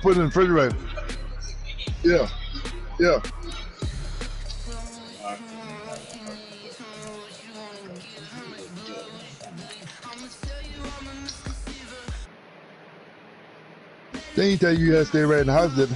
Put it in the refrigerator. Yeah. Yeah. They ain't tell you had to stay right in the house, did they?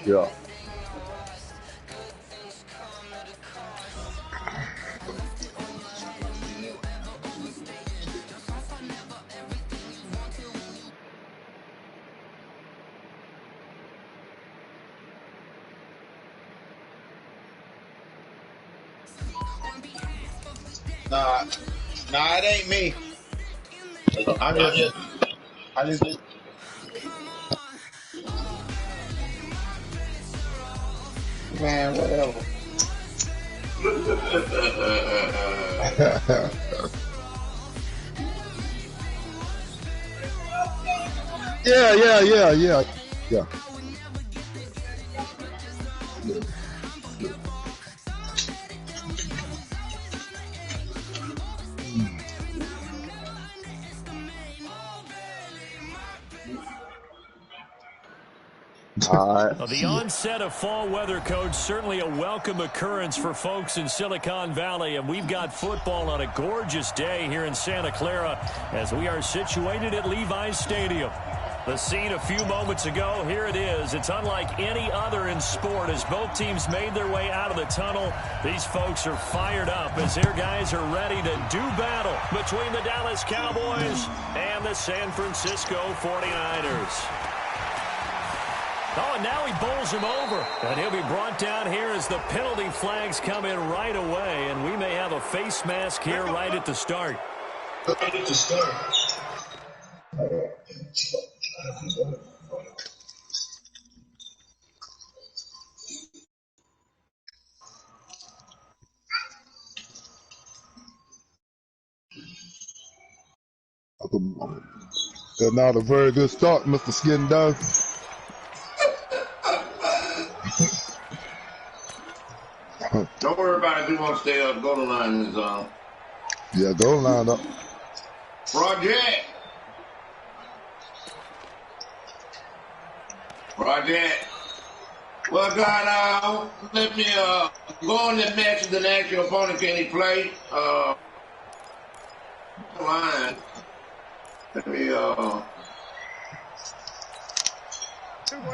Yeah. Nah, it ain't me. I just. Man, whatever. Yeah. The onset of fall weather, Coach, certainly a welcome occurrence for folks in Silicon Valley, and we've got football on a gorgeous day here in Santa Clara as we are situated at Levi's Stadium. The scene a few moments ago, here it is. It's unlike any other in sport as both teams made their way out of the tunnel. These folks are fired up as their guys are ready to do battle between the Dallas Cowboys and the San Francisco 49ers. Oh, and now he bowls him over. And he'll be brought down here as the penalty flags come in right away. And we may have a face mask here right at the start. That's not a very good start, Mr. Skin Dog. Don't worry about it. You want to stay up. Goldenlion is on. Yeah, Goldenlion up. Project. Well, God, let me go on that match and then ask your opponent, can he play? Line. Let me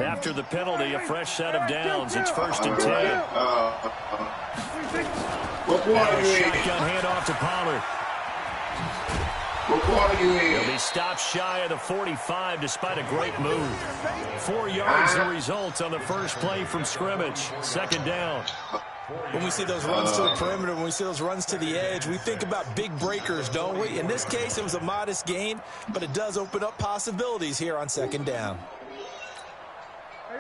After the penalty, a fresh set of downs. It's 1st and 10. What quarter you in? Shotgun handoff to Pollard. What quarter you in? He'll be stopped shy of the 45 despite a great move. 4 yards the result on the first play from scrimmage. 2nd down. When we see those runs to the perimeter, when we see those runs to the edge, we think about big breakers, don't we? In this case, it was a modest gain, but it does open up possibilities here on 2nd down.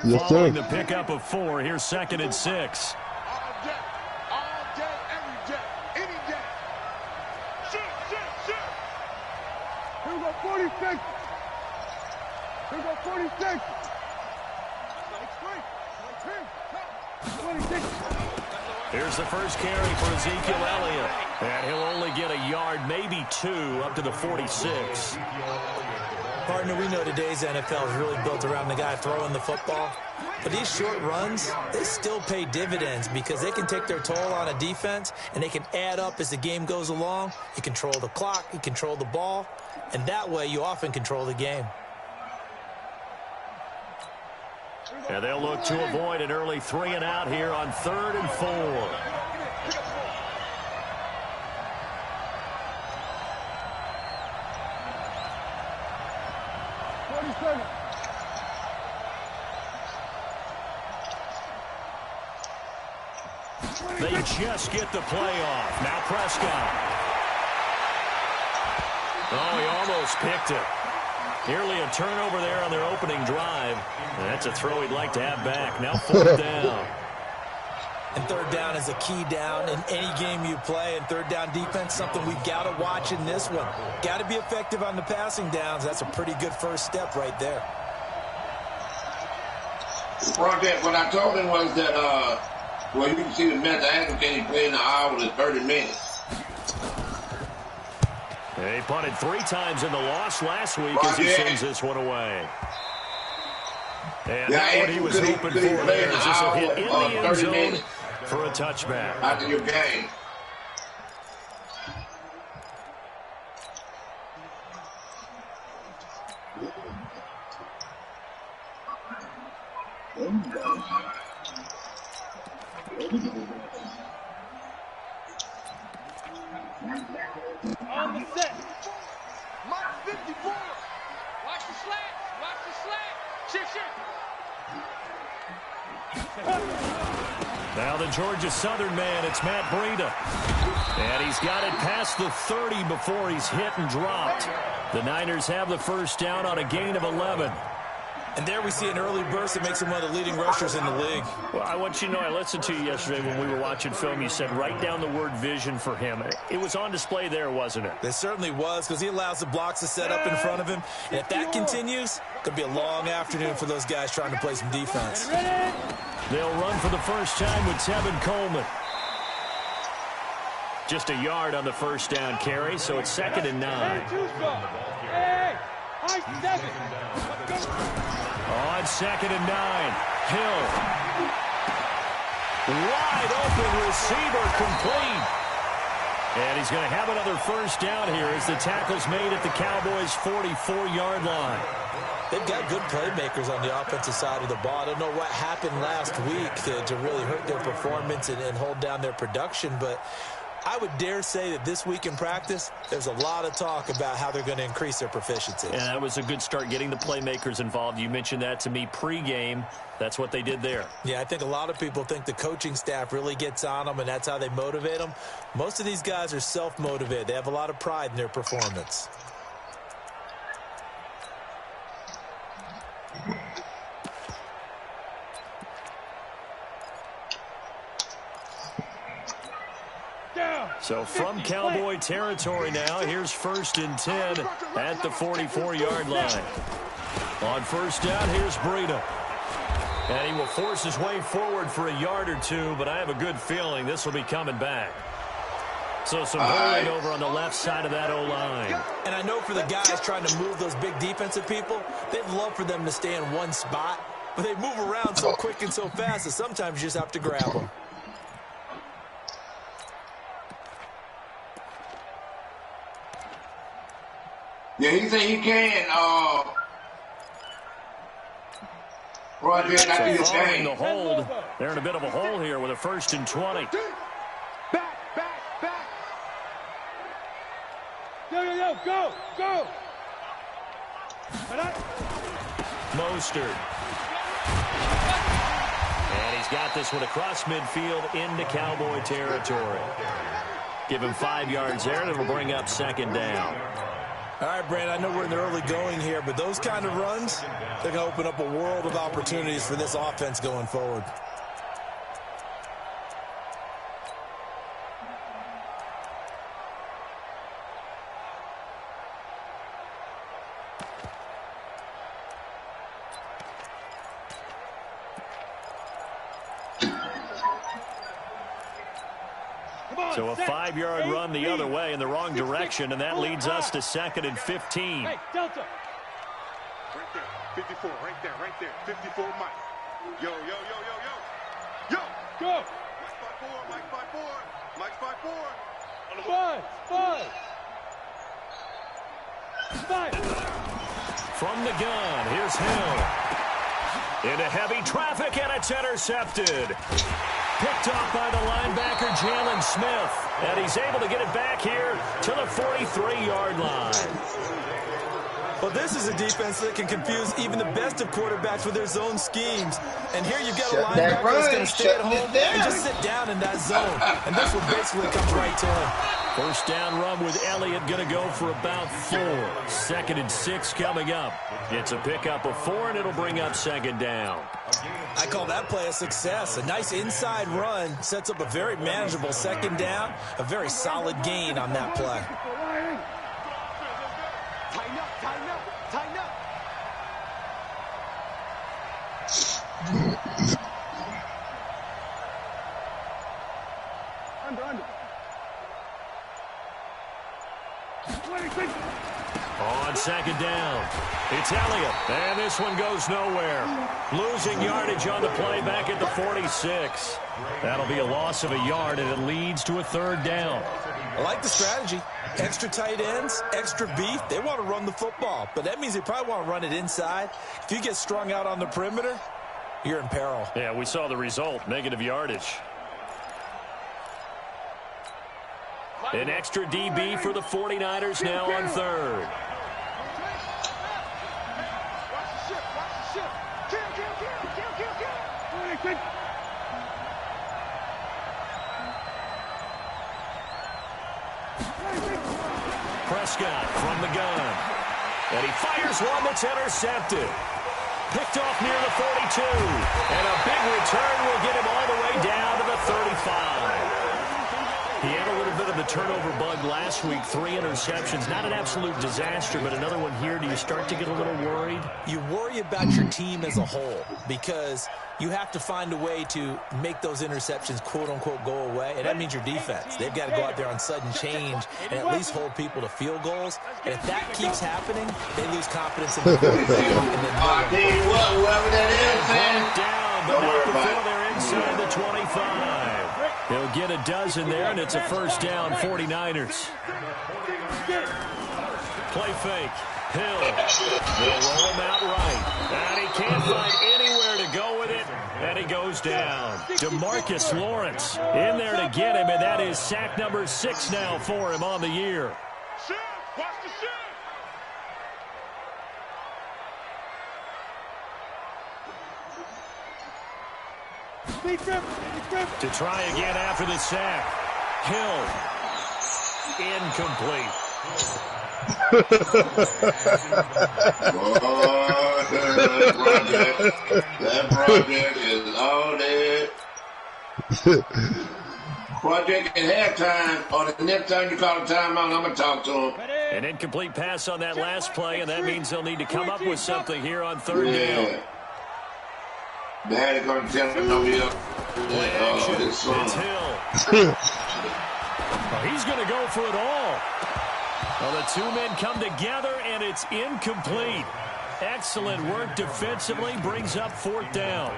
Yes, Following sir. the pickup of 4, here's 2nd and 6. Here we go, 46. Here we go, 46. 26. Here's the first carry for Ezekiel Elliott. And he'll only get a yard, maybe 2, up to the 46. Partner, we know today's NFL is really built around the guy throwing the football. But these short runs, they still pay dividends because they can take their toll on a defense, and they can add up as the game goes along. You control the clock, you control the ball, and that way you often control the game. And they'll look to avoid an early 3 and out here on 3rd and 4. They just get the play off. Now Prescott. Oh, he almost picked it. Nearly a turnover there on their opening drive. And that's a throw he'd like to have back. Now 4th down. And 3rd down is a key down in any game you play. And 3rd down defense, something we've got to watch in this one. Got to be effective on the passing downs. That's a pretty good first step right there. What I told him was that, well, you can see the mental angle can he play in the hour to 30 minutes. He punted 3 times in the loss last week as he sends this one away. And that's what he was hoping for there. Is this will hit in the end zone for a touchback. After your game. On the set. Mark 54. Watch the slack. Watch the slack. Shift. Now the Georgia Southern man, it's Matt Breida. And he's got it past the 30 before he's hit and dropped. The Niners have the first down on a gain of 11. And there we see an early burst that makes him one of the leading rushers in the league. Well, I want you to know, I listened to you yesterday when we were watching film. You said write down the word vision for him. It was on display there, wasn't it? It certainly was, because he allows the blocks to set up in front of him. And if that continues, it could be a long afternoon for those guys trying to play some defense. They'll run for the first time with Tevin Coleman. Just a yard on the first down carry, so it's 2nd and 9. On 2nd and 9, Hill. Wide open receiver, complete. And he's going to have another first down here as the tackle's made at the Cowboys' 44-yard line. They've got good playmakers on the offensive side of the ball. I don't know what happened last week to really hurt their performance and hold down their production, but I would dare say that this week in practice, there's a lot of talk about how they're going to increase their proficiency. Yeah, that was a good start, getting the playmakers involved. You mentioned that to me pregame. That's what they did there. Yeah, I think a lot of people think the coaching staff really gets on them, and that's how they motivate them. Most of these guys are self-motivated. They have a lot of pride in their performance. So from Cowboy territory now, here's 1st and 10 at the 44-yard line. On first down, here's Breida. And he will force his way forward for a yard or two, but I have a good feeling this will be coming back. So some holding over on the left side of that O-line. And I know for the guys trying to move those big defensive people, they'd love for them to stay in one spot, but they move around so quick and so fast that sometimes you just have to grab them. Yeah, he said he can, Roger, So after your following game. the hold, they're in a bit of a hole here with a 1st and 20. Back. Go. Mostert. And he's got this one across midfield into Cowboy territory. Give him 5 yards there, and it'll bring up 2nd down. All right, Brandon, I know we're in the early going here, but those kind of runs, they're going to open up a world of opportunities for this offense going forward. So a 5-yard run the other way in the wrong direction, and that leads us to 2nd and 15. Hey, Delta. Right there. 54, right there. 54, Mike. Yo. Go. Mike 5-4. Five. From the gun, here's Hill. Into heavy traffic, and it's intercepted. Picked off by the linebacker, Jalen Smith. And he's able to get it back here to the 43-yard line. Well, this is a defense that can confuse even the best of quarterbacks with their zone schemes. And here you've got a linebacker that's going to stay at home and just sit down in that zone. And this one basically comes right to him. First down run with Elliott going to go for about 4. 2nd and 6 coming up. It's a pickup of 4, and it'll bring up 2nd down. I call that play a success. A nice inside run sets up a very manageable 2nd down. A very solid gain on that play. Tighten up, tighten up, tighten up. Under. On 2nd down, it's Elliott, and this one goes nowhere. Losing yardage on the play back at the 46. That'll be a loss of a yard, and it leads to a 3rd down. I like the strategy. Extra tight ends, extra beef. They want to run the football, but that means they probably want to run it inside. If you get strung out on the perimeter, you're in peril. Yeah, we saw the result, negative yardage. An extra DB for the 49ers now on 3rd. Prescott from the gun. And he fires one that's intercepted. Picked off near the 42. And a big return will get him all the way down to the 35. He had a little bit of the turnover bug last week. 3 interceptions. Not an absolute disaster, but another one here. Do you start to get a little worried? You worry about your team as a whole because you have to find a way to make those interceptions, quote-unquote, go away. And that means your defense. They've got to go out there on sudden change and at least hold people to field goals. And if that keeps happening, they lose confidence in the quarterback. I tell you what, whoever that is, man. Down, but not before they're inside the 25. They'll get a dozen there, and it's a 1st down, 49ers. Play fake. Hill. They'll roll him out right. And he can't find anywhere to go with it, and he goes down. DeMarcus Lawrence in there to get him, and that is sack number 6 now for him on the year. Watch the shot. To try again after the sack. Hill. Incomplete. That project is all there. Project at halftime, or the next time you call a timeout, I'm going to talk to him. An incomplete pass on that last play, and that means they'll need to come up with something here on 3rd down. Dad is going to tell him no here. It's Hill. He's going to go for it all. Well, the 2 men come together, and it's incomplete. Excellent work defensively, brings up 4th down.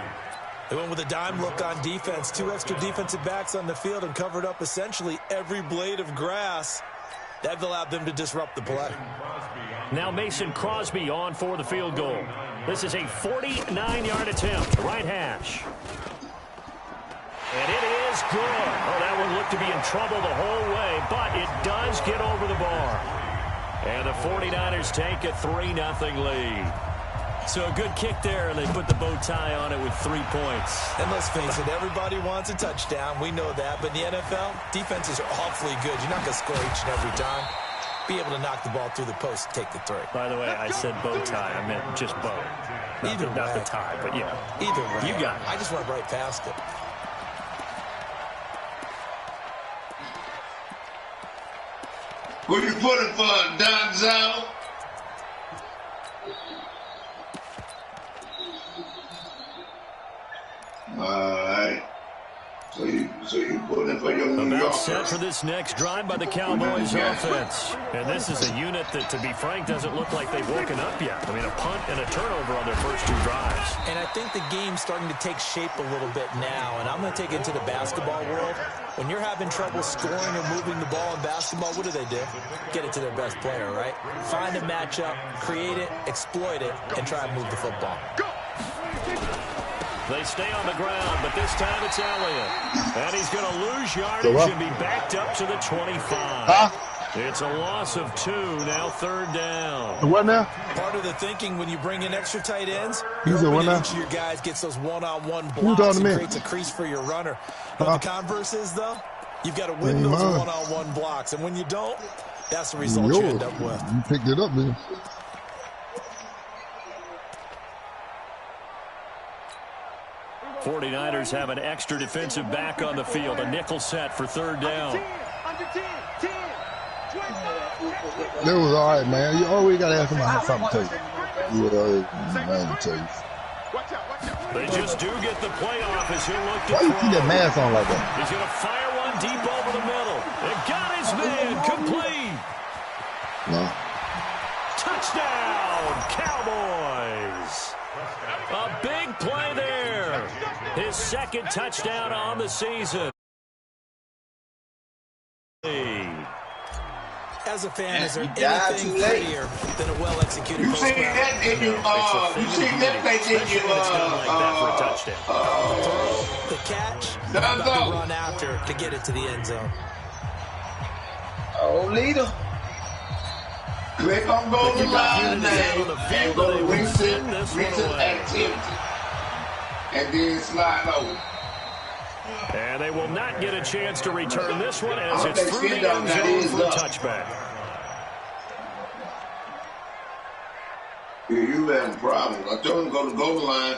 They went with a dime look on defense. 2 extra defensive backs on the field and covered up essentially every blade of grass. That allowed them to disrupt the play. Now Mason Crosby on for the field goal. This is a 49-yard attempt, right hash. And it is good. Oh, that one looked to be in trouble the whole way, but it does get over the bar. And the 49ers take a 3-0 lead. So a good kick there, and they put the bow tie on it with 3 points. And let's face it, everybody wants a touchdown. We know that. But in the NFL, defenses are awfully good. You're not going to score each and every time. Be able to knock the ball through the post and take the 3. By the way, I said bow tie. I meant just bow. Not the tie, but yeah. Either way. You got it. I just went right past it. Who you putting for, Donzo? All right. So you put in for your New About Yorkers. set for this next drive by the Cowboys offense. And this is a unit that, to be frank, doesn't look like they've woken up yet. I mean, a punt and a turnover on their first 2 drives. And I think the game's starting to take shape a little bit now. And I'm going to take it into the basketball world. When you're having trouble scoring or moving the ball in basketball, what do? Get it to their best player, right? Find a matchup, create it, exploit it, and try and move the football. They stay on the ground, but this time it's Elliott. And he's going to lose yardage and be backed up to the 25. It's a loss of 2, now 3rd down. What now? Part of the thinking when you bring in extra tight ends, He's a winner. each of your guys gets those one-on-one Who blocks talking and to me? creates a crease for your runner. But the converse is, though, you've got to win those one-on-one blocks. And when you don't, that's the result you end up with. You picked it up, man. '49ers have an extra defensive back on the field. A nickel set for 3rd down. Under 10, 10, 20. That was all right, man. You always got to have somebody have something to tell you. You always man tell you. Watch out, watch out. They just do get the playoff as he'll look to Why you throw. keep that mask on like that? He's going to fire one deep over the middle. It got his man complete. No. Touchdown, Cowboys. A big play there. His 2nd touchdown on the season. As a fan, is there anything prettier than a well-executed post route? You see that they did you The catch, about to run after to get it to the end zone. Oh, leader. Click on Goldenlion and go to recent activity. And then slide over. And they will not get a chance to return this one as it's through the end zone for a touchback. Yeah, you having problems. I told him to go to goal line.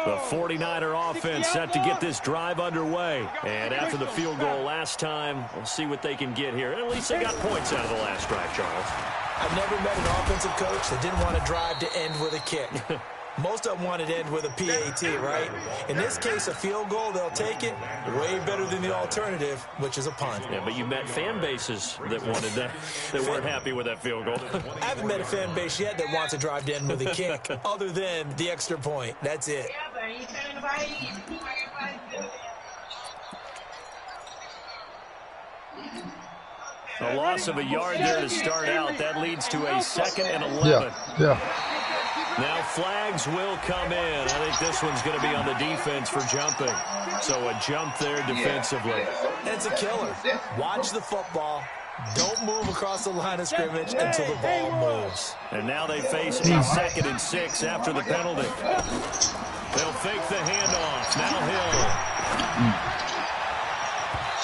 The 49er offense set to get this drive underway. And after the field goal last time, we'll see what they can get here. At least they got points out of the last drive, Charles. I've never met an offensive coach that didn't want to drive to end with a kick. Most of them want to end with a PAT, right? In this case, a field goal, they'll take it. Way better than the alternative, which is a punt. Yeah, but you met fan bases that wanted that, that weren't happy with that field goal. I haven't met a fan base yet that wants to drive to end with a kick, other than the extra point. That's it. A loss of a yard there to start out. That leads to a 2nd and 11. Yeah. Now flags will come in. I think this one's going to be on the defense for jumping. So a jump there defensively. It's a killer. Watch the football. Don't move across the line of scrimmage until the ball moves. And now they face a 2nd and 6 after the penalty. They'll fake the handoff. Now Hill.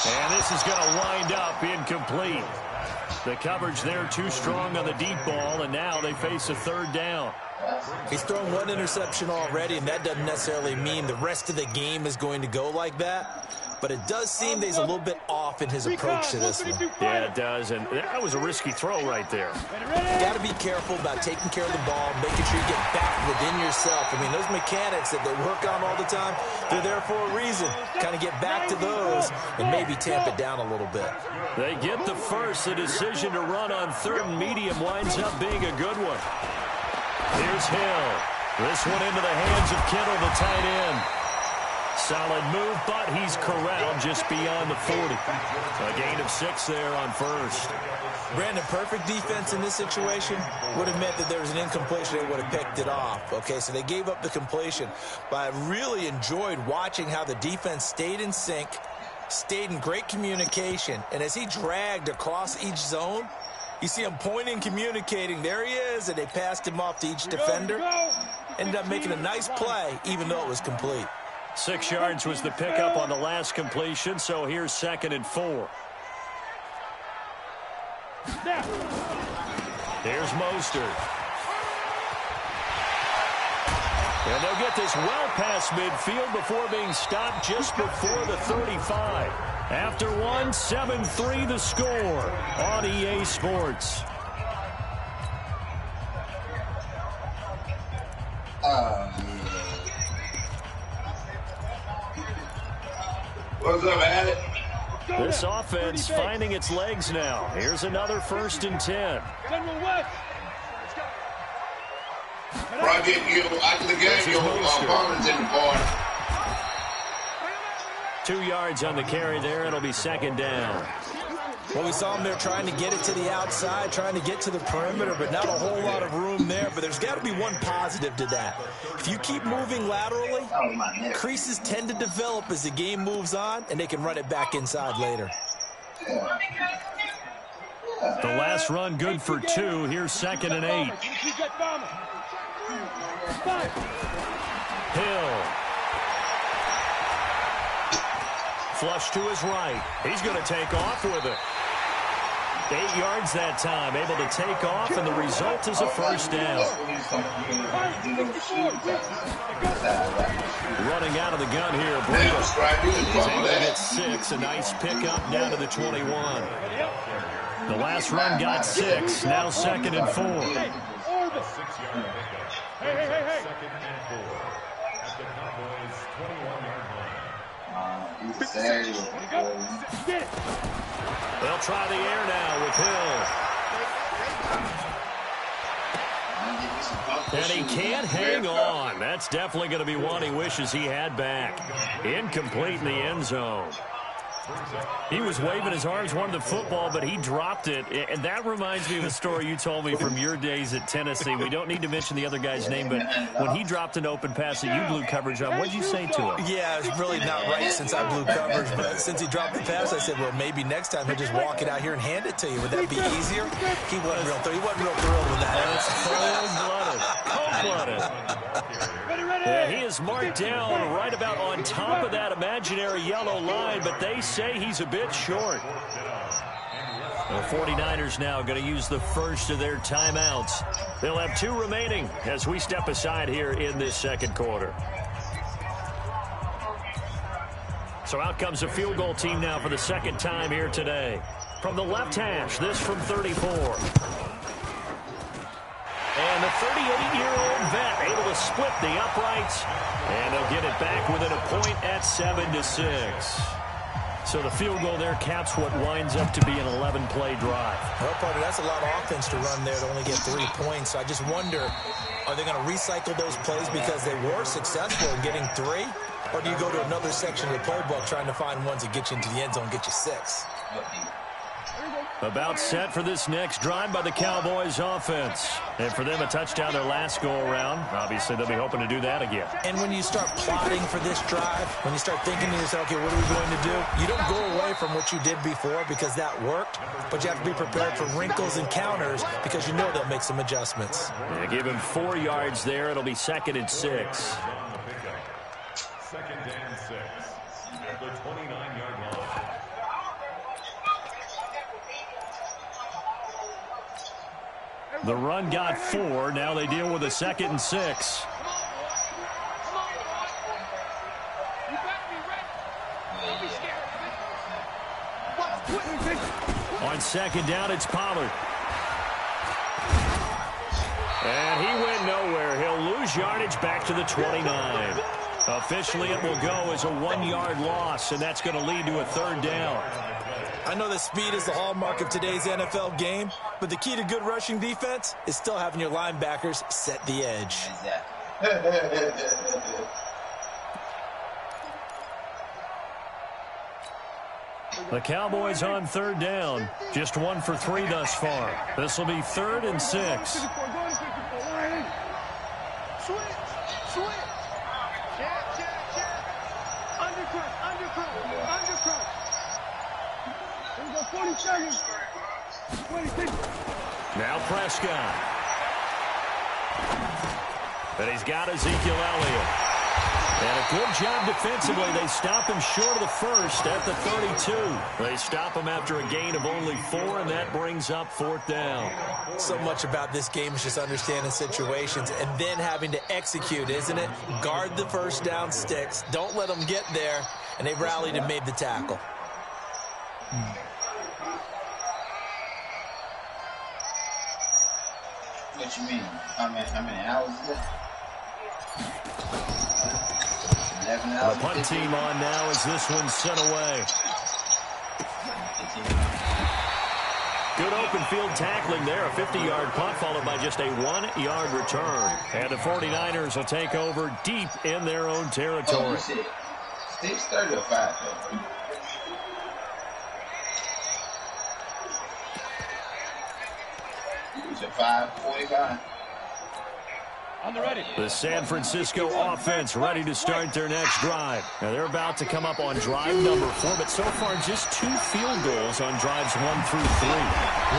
And this is going to wind up incomplete. The coverage there too strong on the deep ball, and now they face a 3rd down. He's thrown one interception already, and that doesn't necessarily mean the rest of the game is going to go like that. But it does seem that he's a little bit off in his approach to this one. Yeah, it does, and that was a risky throw right there. You got to be careful about taking care of the ball, making sure you get back within yourself. I mean, those mechanics that they work on all the time, they're there for a reason. Kind of get back to those and maybe tamp it down a little bit. They get the first. The decision to run on 3rd and medium winds up being a good one. Here's Hill. This one into the hands of Kittle, the tight end. Solid move, but he's corralled just beyond the 40. A gain of 6 there on 1st. Brandon, perfect defense in this situation would have meant that there was an incompletion and would have picked it off. Okay, so they gave up the completion. But I really enjoyed watching how the defense stayed in sync, stayed in great communication, and as he dragged across each zone, you see him pointing, communicating. There he is, and they passed him off to each defender. Ended up making a nice play, even though it was complete. 6 yards was the pickup on the last completion, so here's 2nd and 4. Here's Mostert. And they'll get this well past midfield before being stopped just before the 35. After one, 7-3 the score on EA Sports. What's up, Alec? This offense finding its legs now. Here's another 1st and 10. Project, you after the game, your opponent's in the corner. 2 yards on the carry there. It'll be 2nd down. Well, we saw him there trying to get it to the outside, trying to get to the perimeter, but not a whole lot of room there. But there's got to be one positive to that. If you keep moving laterally, creases tend to develop as the game moves on, and they can run it back inside later. The last run good for 2. Here's 2nd and 8. Hill. Flush to his right. He's going to take off with it. 8 yards that time. Able to take off, and the result is a first down. Running out of the gun here. He's able to get 6. A nice pickup down to the 21. The last run got 6. Now 2nd and 4. They'll try the air now with Hill. And he can't hang on. That's definitely going to be one he wishes he had back. Incomplete in the end zone. He was waving his arms, wanted the football, but he dropped it. And that reminds me of a story you told me from your days at Tennessee. We don't need to mention the other guy's name, but when he dropped an open pass that you blew coverage on, what did you say to him? Yeah, it's really not right since I blew coverage, but since he dropped the pass, I said, well, maybe next time he'll just walk it out here and hand it to you. Would that be easier? He wasn't real thrilled with that. Cold-blooded. Yeah, he is marked down right about on top of that imaginary yellow line, but they say he's a bit short. The 49ers now going to use the first of their timeouts. They'll have 2 remaining as we step aside here in this second quarter. So out comes a field goal team now for the second time here today. From the left hash, this from 34. And the 38-year-old vet able to split the uprights. And they'll get it back within a point at 7-6. So the field goal there caps what winds up to be an 11-play drive. Well, partner, that's a lot of offense to run there to only get 3 points. So I just wonder, are they going to recycle those plays because they were successful in getting 3? Or do you go to another section of the playbook trying to find ones that get you into the end zone and get you 6? About set for this next drive by the Cowboys offense. And for them, a touchdown their last go-around. Obviously, they'll be hoping to do that again. And when you start plotting for this drive, when you start thinking to yourself, okay, what are we going to do? You don't go away from what you did before because that worked, but you have to be prepared for wrinkles and counters because you know they'll make some adjustments. Yeah, give him 4 yards there. It'll be 2nd and 6. 2nd and 6 at the 29-yard line. The run got 4. Now they deal with a 2nd and 6. On 2nd down, it's Pollard. And he went nowhere. He'll lose yardage back to the 29. Officially, it will go as a 1-yard loss, and that's going to lead to a 3rd down. I know that speed is the hallmark of today's NFL game, but the key to good rushing defense is still having your linebackers set the edge. The Cowboys on 3rd down. Just 1 for 3 thus far. This will be 3rd and 6. Now Prescott. But he's got Ezekiel Elliott. And a good job defensively. They stop him short of the first at the 32. They stop him after a gain of only 4, and that brings up 4th down. So much about this game is just understanding situations and then having to execute, isn't it? Guard the first down sticks. Don't let them get there. And they rallied and made the tackle. What you mean? How many hours is it? 11 hours. The punt team on now as this one's sent away. Good open field tackling there. A 50-yard punt followed by just a 1-yard return. And the 49ers will take over deep in their own territory. 6:30 or 5:30? It's a 5:45. On the ready. The San Francisco offense ready to start their next drive. Now they're about to come up on drive number 4, but so far just 2 field goals on drives 1 through 3.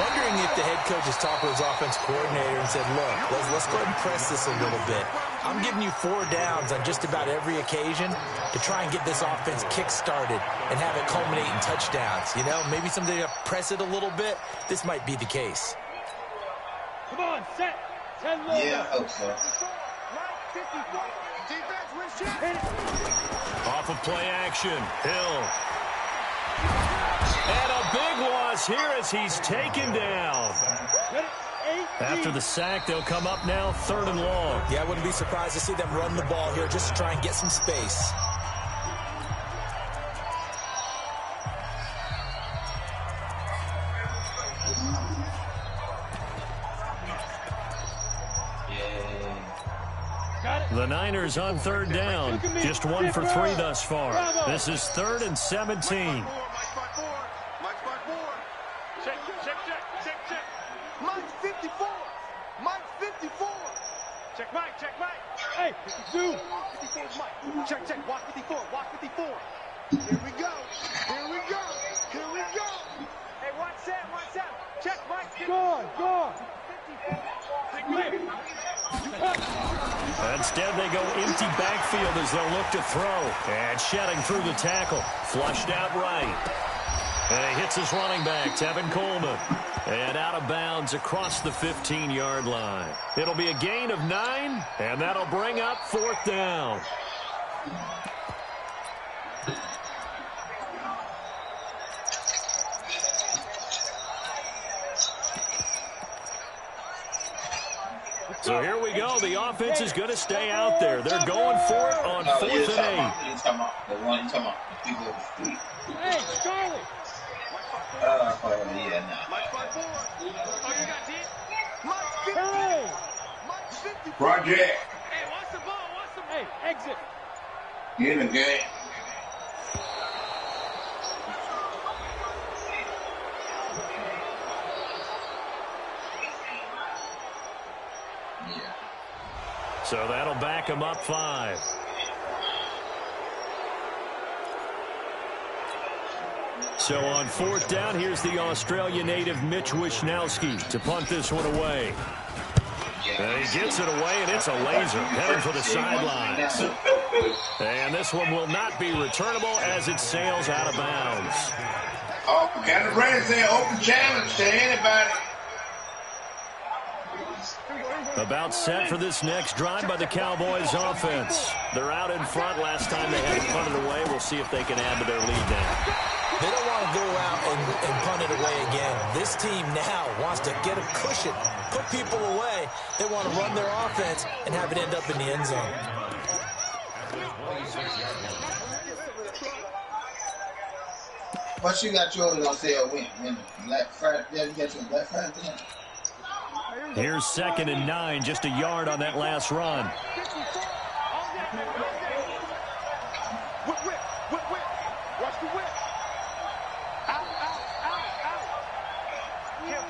Wondering if the head coach has talked to his offense coordinator and said, look, let's go ahead and press this a little bit. I'm giving you 4 downs on just about every occasion to try and get this offense kick-started and have it culminate in touchdowns. You know, maybe someday to press it a little bit. This might be the case. Come on, set. 10 low. Yeah, I hope so. Off of play action, Hill. And a big loss here as he's taken down. After the sack, they'll come up now 3rd and long. Yeah, I wouldn't be surprised to see them run the ball here just to try and get some space. The Niners on 3rd down. Just 1 for 3 thus far. This is 3rd and 17. Mike 54. Mike 54. Check Mike. Check Mike. Hey, 52. 54 is Mike. Check. Watch 54. Watch 54. Here we go. Here we go. Here we go. Hey, watch Sam. Check Mike. Go. Instead, they go empty backfield as they'll look to throw. And shedding through the tackle. Flushed out right. And he hits his running back, Tevin Coleman. And out of bounds across the 15-yard line. It'll be a gain of 9, and that'll bring up 4th down. So here we go. The offense is going to stay out there. They're going for it on 4th and 8. You're talking about the one you're talking about. The people of the street. Hey, Charlie. Yeah, nah. Mike 54. Oh, you got 10? Mike 50. Project. Hey, watch the ball. Hey, exit. Get in the game. So that'll back him up 5. So on 4th down, here's the Australia native Mitch Wishnowski to punt this one away. And he gets it away, and it's a laser heading for the sidelines. And this one will not be returnable as it sails out of bounds. Oh, got the Raiders there. Open challenge to anybody. About set for this next drive by the Cowboys offense. They're out in front. Last time they had it punted away. We'll see if they can add to their lead now. They don't want to go out and punt it away again. This team now wants to get a cushion, put people away. They want to run their offense and have it end up in the end zone. What you got yours on sale when Black Friday? You got your Black Friday thing? Here's 2nd and 9, just a yard on that last run. Whip. Watch the whip. Out. Kill.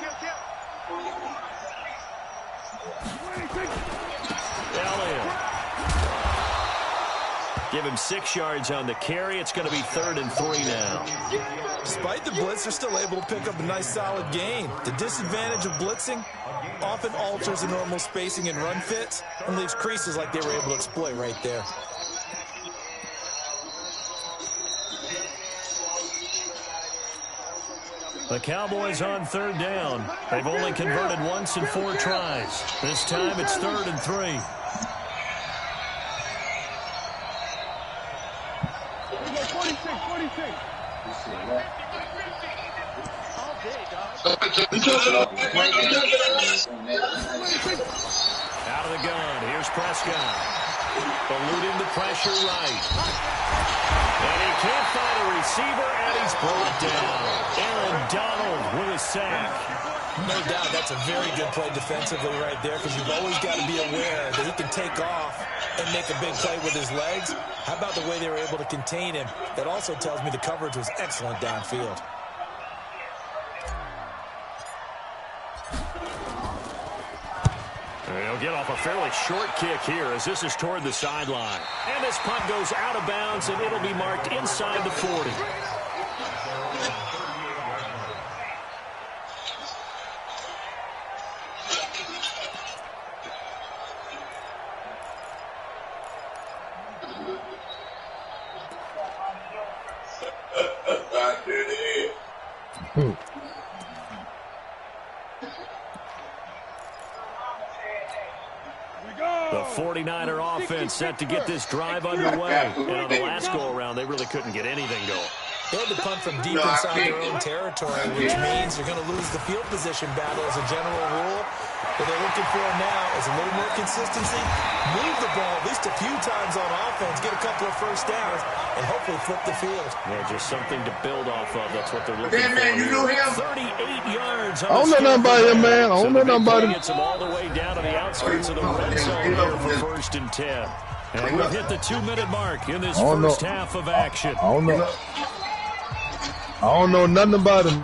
Elliott. Give him 6 yards on the carry. It's going to be 3rd and 3 now. Despite the blitz, they're still able to pick up a nice, solid gain. The disadvantage of blitzing often alters the normal spacing and run fits and leaves creases like they were able to exploit right there. The Cowboys on 3rd down. They've only converted once in 4 tries. This time it's 3rd and 3. Out of the gun. Here's Prescott. Eluding the pressure right. And he can't find a receiver, and he's brought down. Aaron Donald with a sack. No doubt that's a very good play defensively right there, because you've always got to be aware that he can take off and make a big play with his legs. How about the way they were able to contain him? That also tells me the coverage was excellent downfield. He'll get off a fairly short kick here as this is toward the sideline. And this punt goes out of bounds, and it'll be marked inside the 40. The 49er offense set to get this drive underway. And on the last go-around, they really couldn't get anything going. They had to punt from deep inside their own territory, which means you're going to lose the field position battle as a general rule. What they're looking for now is a little more consistency, move the ball at least a few times on offense, get a couple of first downs, and hopefully flip the field. Yeah, just something to build off of. That's what they're looking for. Man, you know him? 38 yards. I don't know nothing about him, man. I don't know nothing about him. Gets him all the way down to the outskirts of the red zone here for 1st and 10. And we've hit the 2-minute mark in this first half of action. I don't know nothing about him.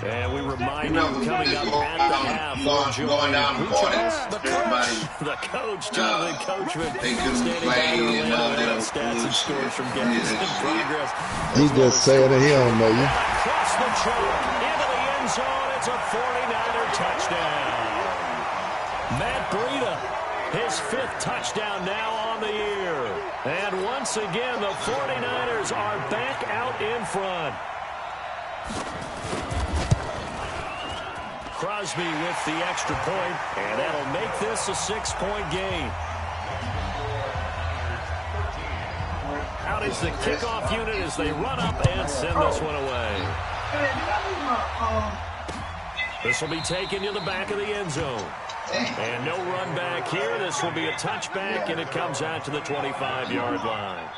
And we remind you, coming up at the half, going down the court. the coach, Jonathan Coachman, standing by to relay the stats and scores from games in progress. He just said it, he don't know you. Across the choke, into the end zone, it's a 49er touchdown. Matt Breida, his 5th touchdown now on the year. And once again, the 49ers are back out in front. Crosby with the extra point, and that'll make this a 6-point game. Out is the kickoff unit as they run up and send this one away. This will be taken to the back of the end zone. And no run back here. This will be a touchback, and it comes out to the 25-yard line.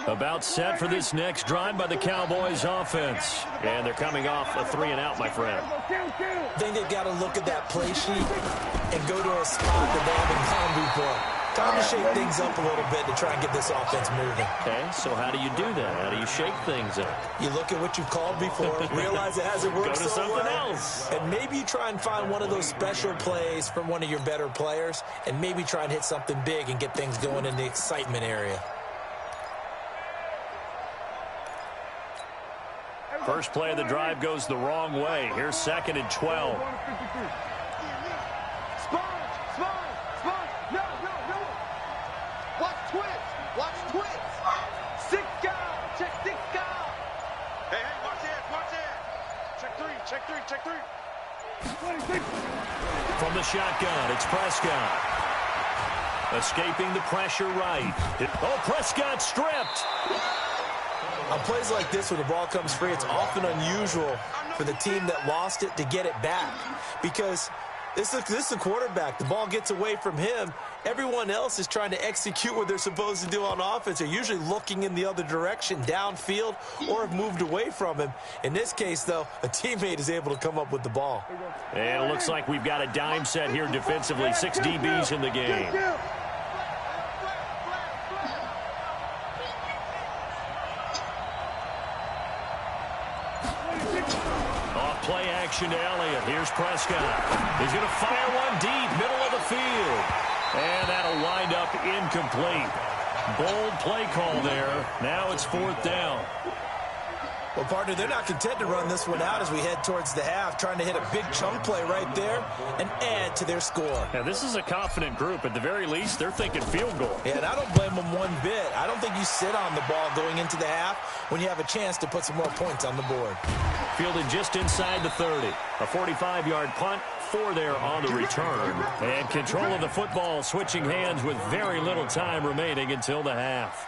About set for this next drive by the Cowboys offense. And they're coming off a 3-and-out, my friend. I think they've got to look at that play sheet and go to a spot that they haven't gone before. Time to shake things up a little bit to try and get this offense moving. Okay, so how do you do that? How do you shake things up? You look at what you've called before, realize it hasn't worked Go to so something well, else. and maybe you try and find one of those special plays from one of your better players, and maybe try and hit something big and get things going in the excitement area. First play of the drive goes the wrong way. Here's 2nd and 12. Watch twist. 6 guys. Check 6 guys. Hey, watch that. Check three. From the shotgun, it's Prescott. Escaping the pressure right. Oh, Prescott stripped. On plays like this where the ball comes free, it's often unusual for the team that lost it to get it back. Because this is a quarterback. The ball gets away from him. Everyone else is trying to execute what they're supposed to do on offense. They're usually looking in the other direction, downfield, or have moved away from him. In this case, though, a teammate is able to come up with the ball. And it looks like we've got a dime set here defensively. 6 DBs in the game. Play action to Elliott. Here's Prescott. He's going to fire one deep, middle of the field. And that'll wind up incomplete. Bold play call there. Now it's 4th down. Well, partner, they're not content to run this one out as we head towards the half, trying to hit a big chunk play right there and add to their score. Now, this is a confident group. At the very least, they're thinking field goal. Yeah, and I don't blame them one bit. I don't think you sit on the ball going into the half when you have a chance to put some more points on the board. Fielded just inside the 30. A 45-yard punt, 4 there on the return. And control of the football switching hands with very little time remaining until the half.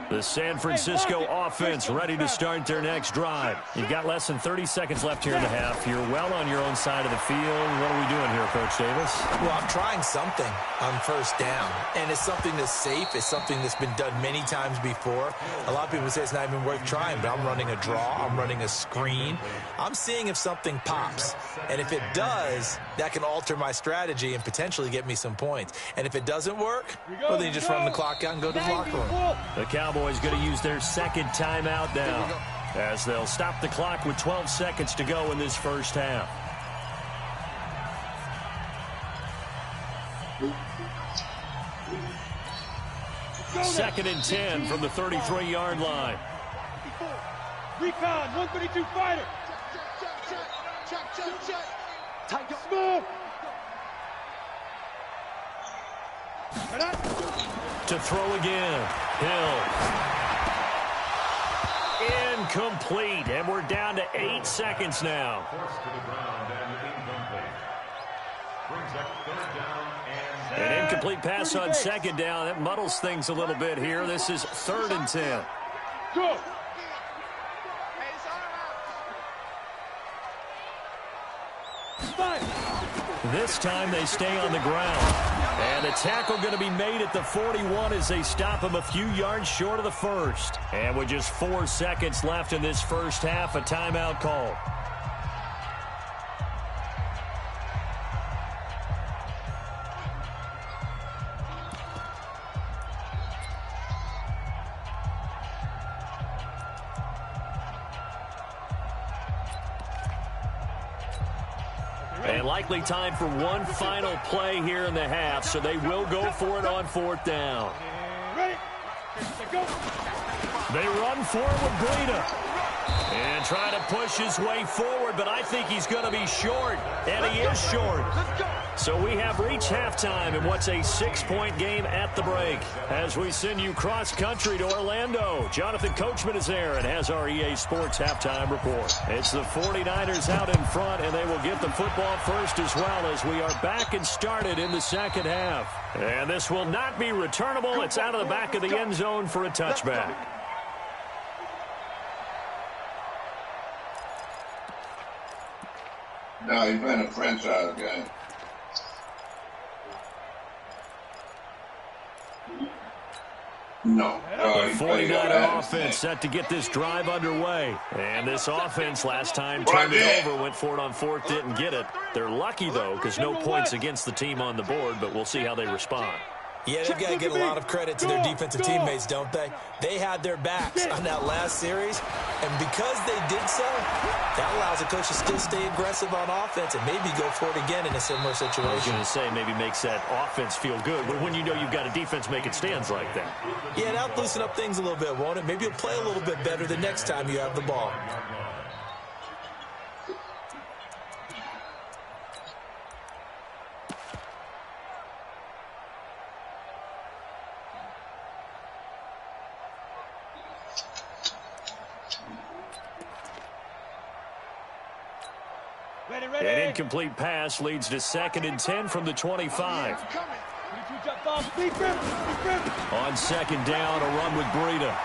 The San Francisco offense ready to start their next drive. You've got less than 30 seconds left here in the half. You're well on your own side of the field. What are we doing here, Coach Davis? Well, I'm trying something on first down, and it's something that's safe. It's something that's been done many times before. A lot of people say it's not even worth trying, but I'm running a draw. I'm running a screen. I'm seeing if something pops, and if it does, that can alter my strategy and potentially get me some points. And if it doesn't work, well, then you just run the clock out and go to the locker room. The Cowboys going to use their second timeout now, as they'll stop the clock with 12 seconds to go in this first half. Second and 10 from the 33-yard line. Recon, 132 fighter. Check. Smooth. To throw again. Hill. Incomplete. And we're down to 8 seconds now. Forced to the ground and incomplete. Brings up third down and An incomplete pass on second down. That muddles things a little bit here. This is 3rd and 10. Go. This time they stay on the ground. And the tackle going to be made at the 41 as they stop him a few yards short of the first. And with just 4 seconds left in this first half, a timeout call. And likely time for one final play here in the half, so they will go for it on 4th down. Ready? Go. They run for it with Breida. And trying to push his way forward, but I think he's going to be short, and he is short. So we have reached halftime in what's a 6-point game at the break. As we send you cross-country to Orlando, Jonathan Coachman is there and has our EA Sports halftime report. It's the 49ers out in front, and they will get the football first as well as we are back and started in the second half. And this will not be returnable. It's out of the back of the end zone for a touchback. No, he's playing a franchise game. No. The 49er offense set to get this drive underway. And this offense last time turned it over, went for it on 4th, didn't get it. They're lucky, though, because no points against the team on the board, but we'll see how they respond. Yeah, they've got to get a lot of credit to their defensive teammates, don't they? They had their backs on that last series, and because they did so, that allows the coach to still stay aggressive on offense and maybe go for it again in a similar situation. I was going to say maybe makes that offense feel good, but when you know you've got a defense making stands like that. Yeah, that'll loosen up things a little bit, won't it? Maybe you'll play a little bit better the next time you have the ball. An incomplete pass leads to 2nd and 10 from the 25. On 2nd down, a run with Breida.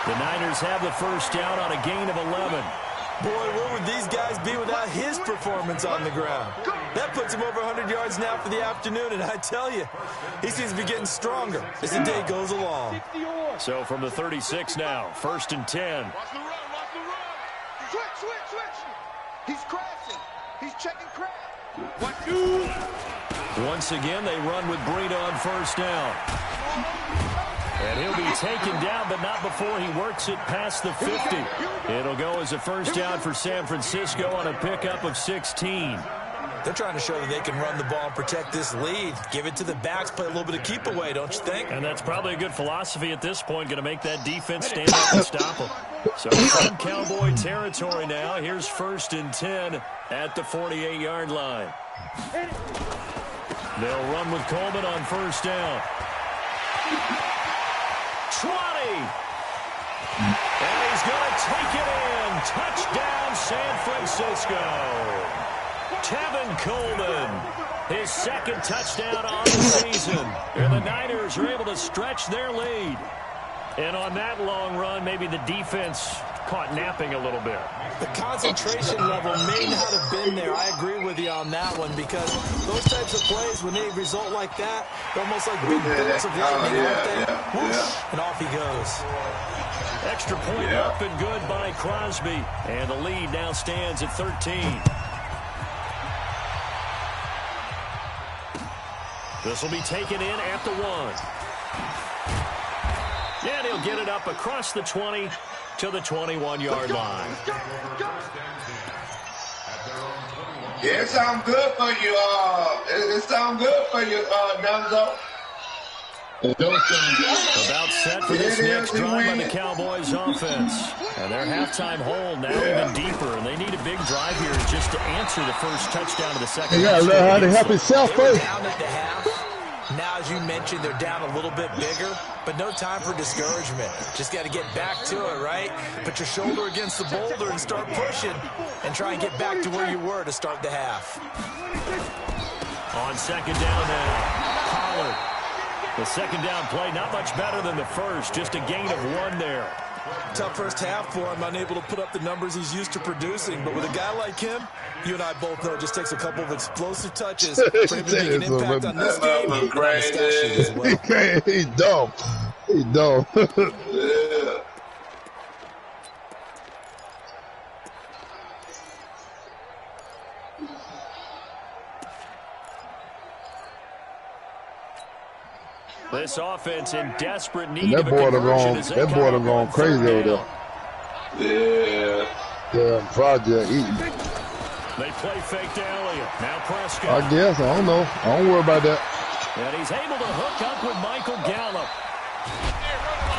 The Niners have the first down on a gain of 11. Boy, where would these guys be without his performance on the ground? That puts him over 100 yards now for the afternoon, and I tell you, he seems to be getting stronger as the day goes along. So from the 36 now, 1st and 10. Watch the run. Switch. He's crashing. He's checking crash. 1, 2. Once again, they run with Breida on 1st down. And he'll be taken down, but not before he works it past the 50. It'll go as a first down for San Francisco on a pickup of 16. They're trying to show that they can run the ball and protect this lead. Give it to the backs, play a little bit of keep away, don't you think? And that's probably a good philosophy at this point, going to make that defense stand up and stop them. So from Cowboy territory now, here's 1st and 10 at the 48-yard line. They'll run with Coleman on 1st down. 20. And he's going to take it in. Touchdown, San Francisco. Tevin Coleman His second touchdown on the season. And the Niners are able to stretch their lead. And on that long run, maybe the defense caught napping a little bit. The concentration level may not have been there. I agree with you on that one, because those types of plays, when they result like that, they're almost like big bolts of lightning, aren't they? Whoosh, and off he goes. Extra point up and good by Crosby. And the lead now stands at 13. This will be taken in at the 1. And he'll get it up across the 20 to the 21-yard line. Yeah, it sounds good for you. It sounds good for you, Dunzo. It don't sound good. About set for this next drive by the Cowboys offense. And their halftime hold now even deeper. And they need a big drive here just to answer the first touchdown of the second. You got to learn how to help yourself first. Down at the half. Now, as you mentioned, they're down a little bit bigger, but no time for discouragement. Just got to get back to it, right? Put your shoulder against the boulder and start pushing and try and get back to where you were to start the half. On second down now, Pollard. The second down play, not much better than the first, just a gain of 1 there. Tough first half for him, unable to put up the numbers he's used to producing. But with a guy like him, you and I both know it just takes a couple of explosive touches for him to make an impact on this game and on the stat sheet as well. He's dumb. He's dumb. Yeah. This offense in desperate need That of a boy conversion as they done come up gone on crazy third over down. there. Yeah. Damn project eating. They play fake to Elliott. Now Prescott. I guess. I don't know. I don't worry about that. And he's able to hook up with Michael Gallup.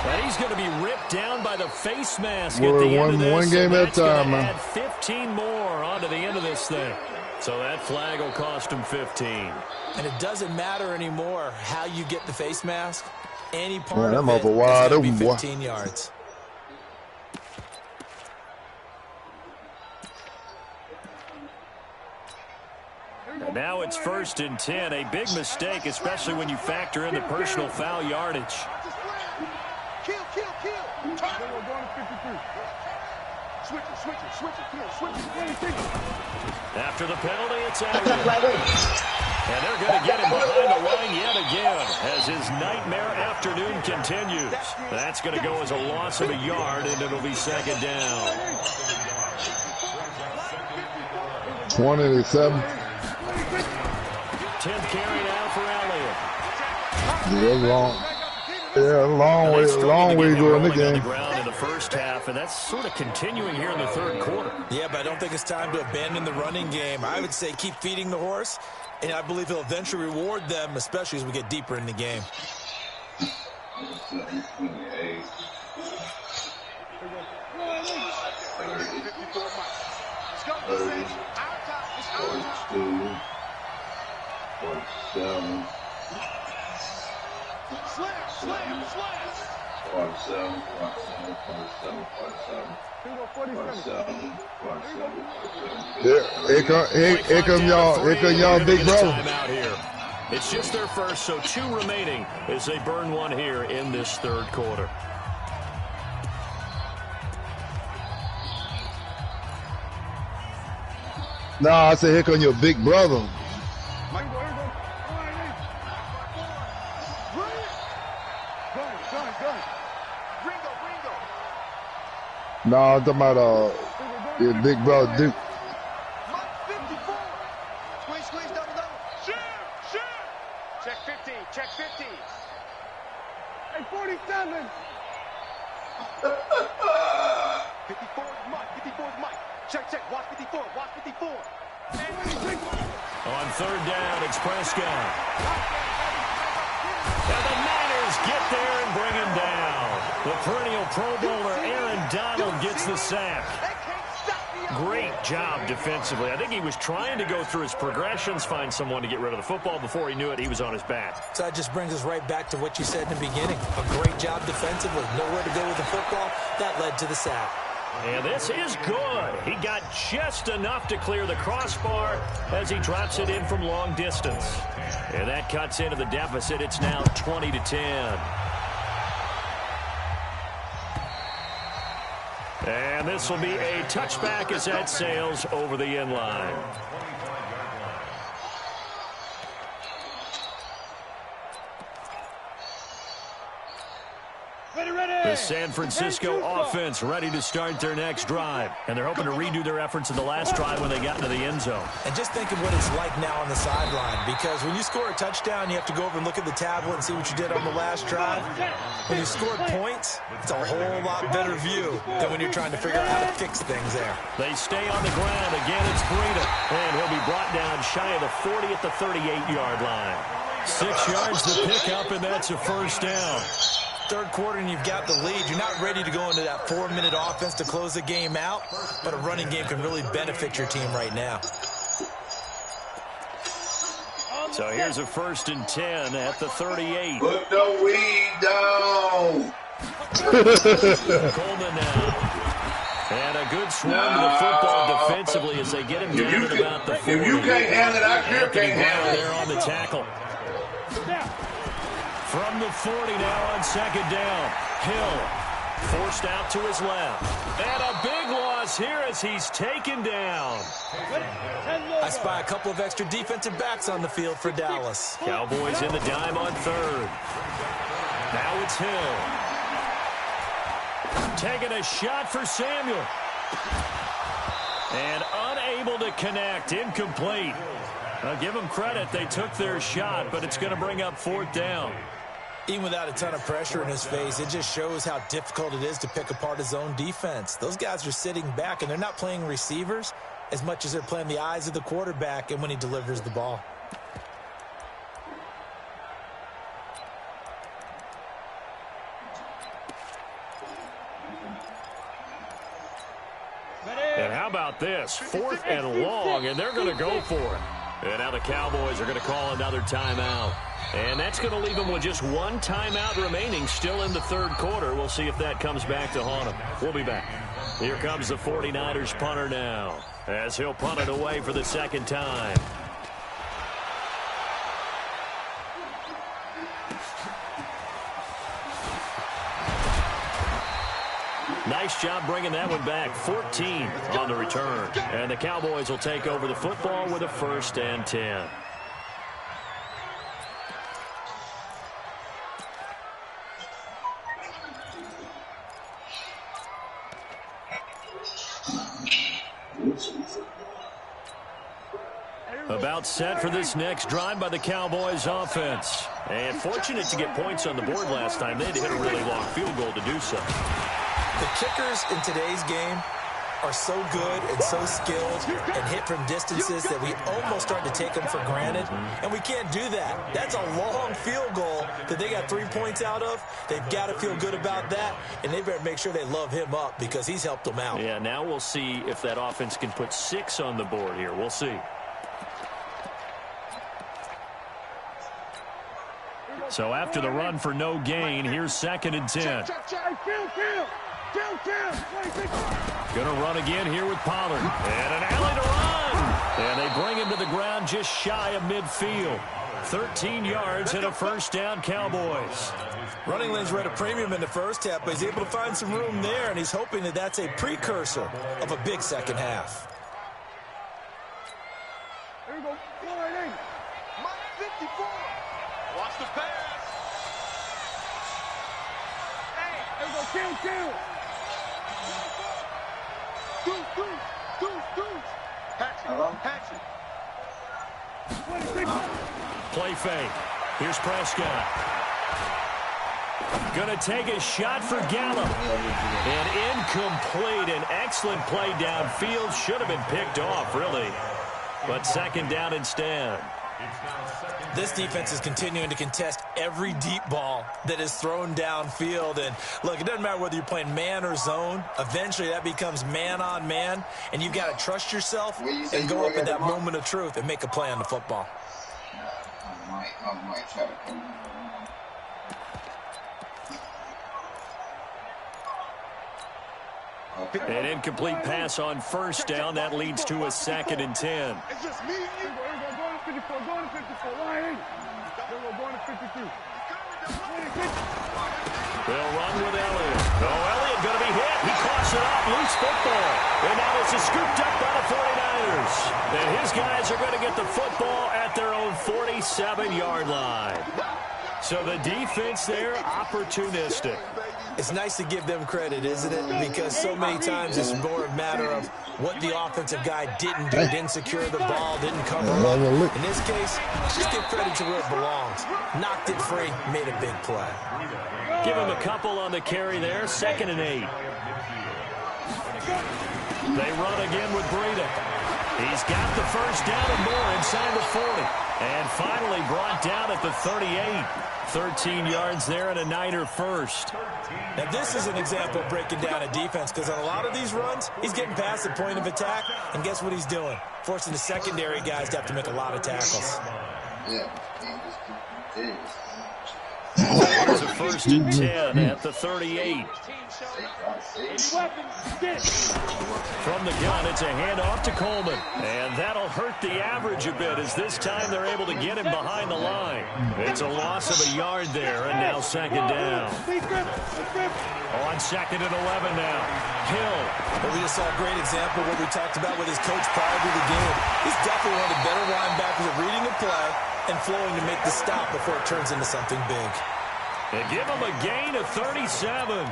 And he's going to be ripped down by the face mask at the end of this. One game at a time, man. Add 15 more onto the end of this thing. So that flag will cost him 15. And it doesn't matter anymore how you get the face mask. Any part Man, of that it is motherfucker going to be wide open, boy. 15 yards. And now it's 1st and 10. A big mistake, especially when you factor in the personal foul yardage. Kill. We're going to 53. Switch it. After the penalty, it's Elliott. And they're going to get him behind the line yet again as his nightmare afternoon continues. That's going to go as a loss of a yard, and it'll be second down. 27. 10th carry now for Elliott. Yeah, long way to go in the game. On the ground in the first half, and that's sort of continuing here in the third quarter. Yeah, but I don't think it's time to abandon the running game. I would say keep feeding the horse, and I believe he'll eventually reward them, especially as we get deeper in the game. Here come y'all big brother. Out here. It's just their first, so 2 remaining as they burn 1 here in this third quarter. Nah, I said here come your big brother. No, I'm talking about your big brother Duke. Squeeze, double. Shoot. Check 15. Hey, 47. 54 is Mike. Check. Watch 54. On third down, it's Prescott. And the Niners get there and bring him down. The perennial Pro Bowler Aaron Donald gets the sack. Great job defensively. I think he was trying to go through his progressions, find someone to get rid of the football. Before he knew it, he was on his back. So that just brings us right back to what you said in the beginning. A great job defensively. Nowhere to go with the football. That led to the sack. And this is good. He got just enough to clear the crossbar as he drops it in from long distance. And that cuts into the deficit. It's now 20-10. And this will be a touchback as that sails over the end line. The San Francisco offense ready to start their next drive. And they're hoping to redo their efforts in the last drive when they got into the end zone. And just think of what it's like now on the sideline. Because when you score a touchdown, you have to go over and look at the tablet and see what you did on the last drive. When you scored points, it's a whole lot better view than when you're trying to figure out how to fix things there. They stay on the ground. Again, it's Breida. And he'll be brought down shy of the 40 at the 38-yard line. 6 yards to pick up, and that's a first down. Third quarter and you've got the lead. You're not ready to go into that 4-minute offense to close the game out, but a running game can really benefit your team right now. So here's a 1st and 10 at the 38. Put the weed down. Coleman now. And a good swing to the football defensively as they get him down at about the 40. If you can't handle it, I sure can't handle it. There on the tackle. From the 40 now on 2nd down. Hill forced out to his left. And a big loss here as he's taken down. I spy a couple of extra defensive backs on the field for Dallas. Cowboys in the dime on 3rd. Now it's Hill. Taking a shot for Samuel. And unable to connect. Incomplete. I'll give them credit. They took their shot, but it's going to bring up 4th down. Even without a ton of pressure in his face, it just shows how difficult it is to pick apart his own defense. Those guys are sitting back, and they're not playing receivers as much as they're playing the eyes of the quarterback and when he delivers the ball. And how about this? 4th and long, and they're going to go for it. And now the Cowboys are going to call another timeout. And that's going to leave them with just 1 timeout remaining still in the 3rd quarter. We'll see if that comes back to haunt them. We'll be back. Here comes the 49ers punter now as he'll punt it away for the 2nd time. Nice job bringing that one back. 14 on the return. And the Cowboys will take over the football with a 1st and 10. About set for this next drive by the Cowboys offense. And fortunate to get points on the board last time. They had to hit a really long field goal to do so. The kickers in today's game are so good and so skilled and hit from distances that we almost start to take them for granted. And we can't do that. That's a long field goal that they got 3 points out of. They've got to feel good about that, and they better make sure they love him up because he's helped them out. Yeah, now we'll see if that offense can put 6 on the board here. We'll see. So after the run for no gain, here's 2nd and 10. Gonna run again here with Pollard. And an alley to run. And they bring him to the ground just shy of midfield. 13 yards and a 1st down, Cowboys. Running lanes were at a premium in the first half, but he's able to find some room there, and he's hoping that that's a precursor of a big second half. There we go. Go right in. Mike 54. Watch the pass. Hey, there we go. Kill. Hatchet. Play fake. Here's Prescott. Going to take a shot for Gallup. And incomplete. An excellent play downfield. Should have been picked off, really. But 2nd down instead. This defense is continuing to contest every deep ball that is thrown downfield. And, look, it doesn't matter whether you're playing man or zone. Eventually, that becomes man on man. And you've got to trust yourself and go up at that moment of truth and make a play on the football. I might try to come. An incomplete pass on first down. That leads to a 2nd and 10. It's just me and you. Going to 54. Going to 54. Why ain't? Going to 52. They'll run with Elliott. Oh, Elliott going to be hit. He coughs it up. Loose football. And now it's scooped up by the 49ers. And his guys are going to get the football at their own 47-yard line. So the defense there, opportunistic. It's nice to give them credit, isn't it? Because so many times it's more a matter of what the offensive guy didn't do. Didn't secure the ball, didn't cover up. In this case, just give credit to where it belongs. Knocked it free, made a big play. Give him a couple on the carry there, 2nd and 8. They run again with Breida. He's got the first down and more inside the 40. And finally brought down at the 38. 13 yards there and a Niner first. Now this is an example of breaking down a defense, because on a lot of these runs, he's getting past the point of attack, and guess what he's doing? Forcing the secondary guys to have to make a lot of tackles. It's a 1st and 10 at the 38. From the gun, it's a handoff to Coleman. And that'll hurt the average a bit, as this time they're able to get him behind the line. It's a loss of a yard there, and now 2nd down. On 2nd and 11 now. Hill. Well, we just saw a great example of what we talked about with his coach prior to the game. He's definitely one of the better linebackers at reading the play and flowing to make the stop before it turns into something big. They give him a gain of 37.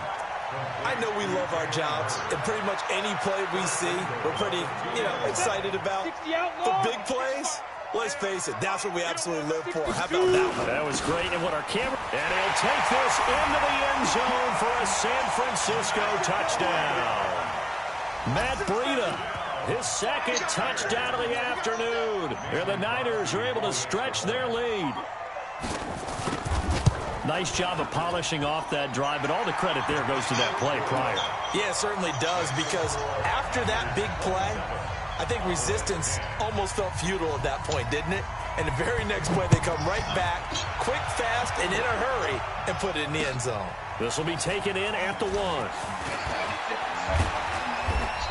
I know we love our jobs, and pretty much any play we see, we're pretty, excited about. But big plays, let's face it, that's what we absolutely live for. How about that one? That was great. And what our camera... And he'll take this into the end zone for a San Francisco touchdown. Matt Breida, his 2nd touchdown of the afternoon. And the Niners are able to stretch their lead. Nice job of polishing off that drive, but all the credit there goes to that play prior. Yeah, it certainly does, because after that big play, I think resistance almost felt futile at that point, didn't it? And the very next play, they come right back, quick, fast, and in a hurry, and put it in the end zone. This will be taken in at the 1.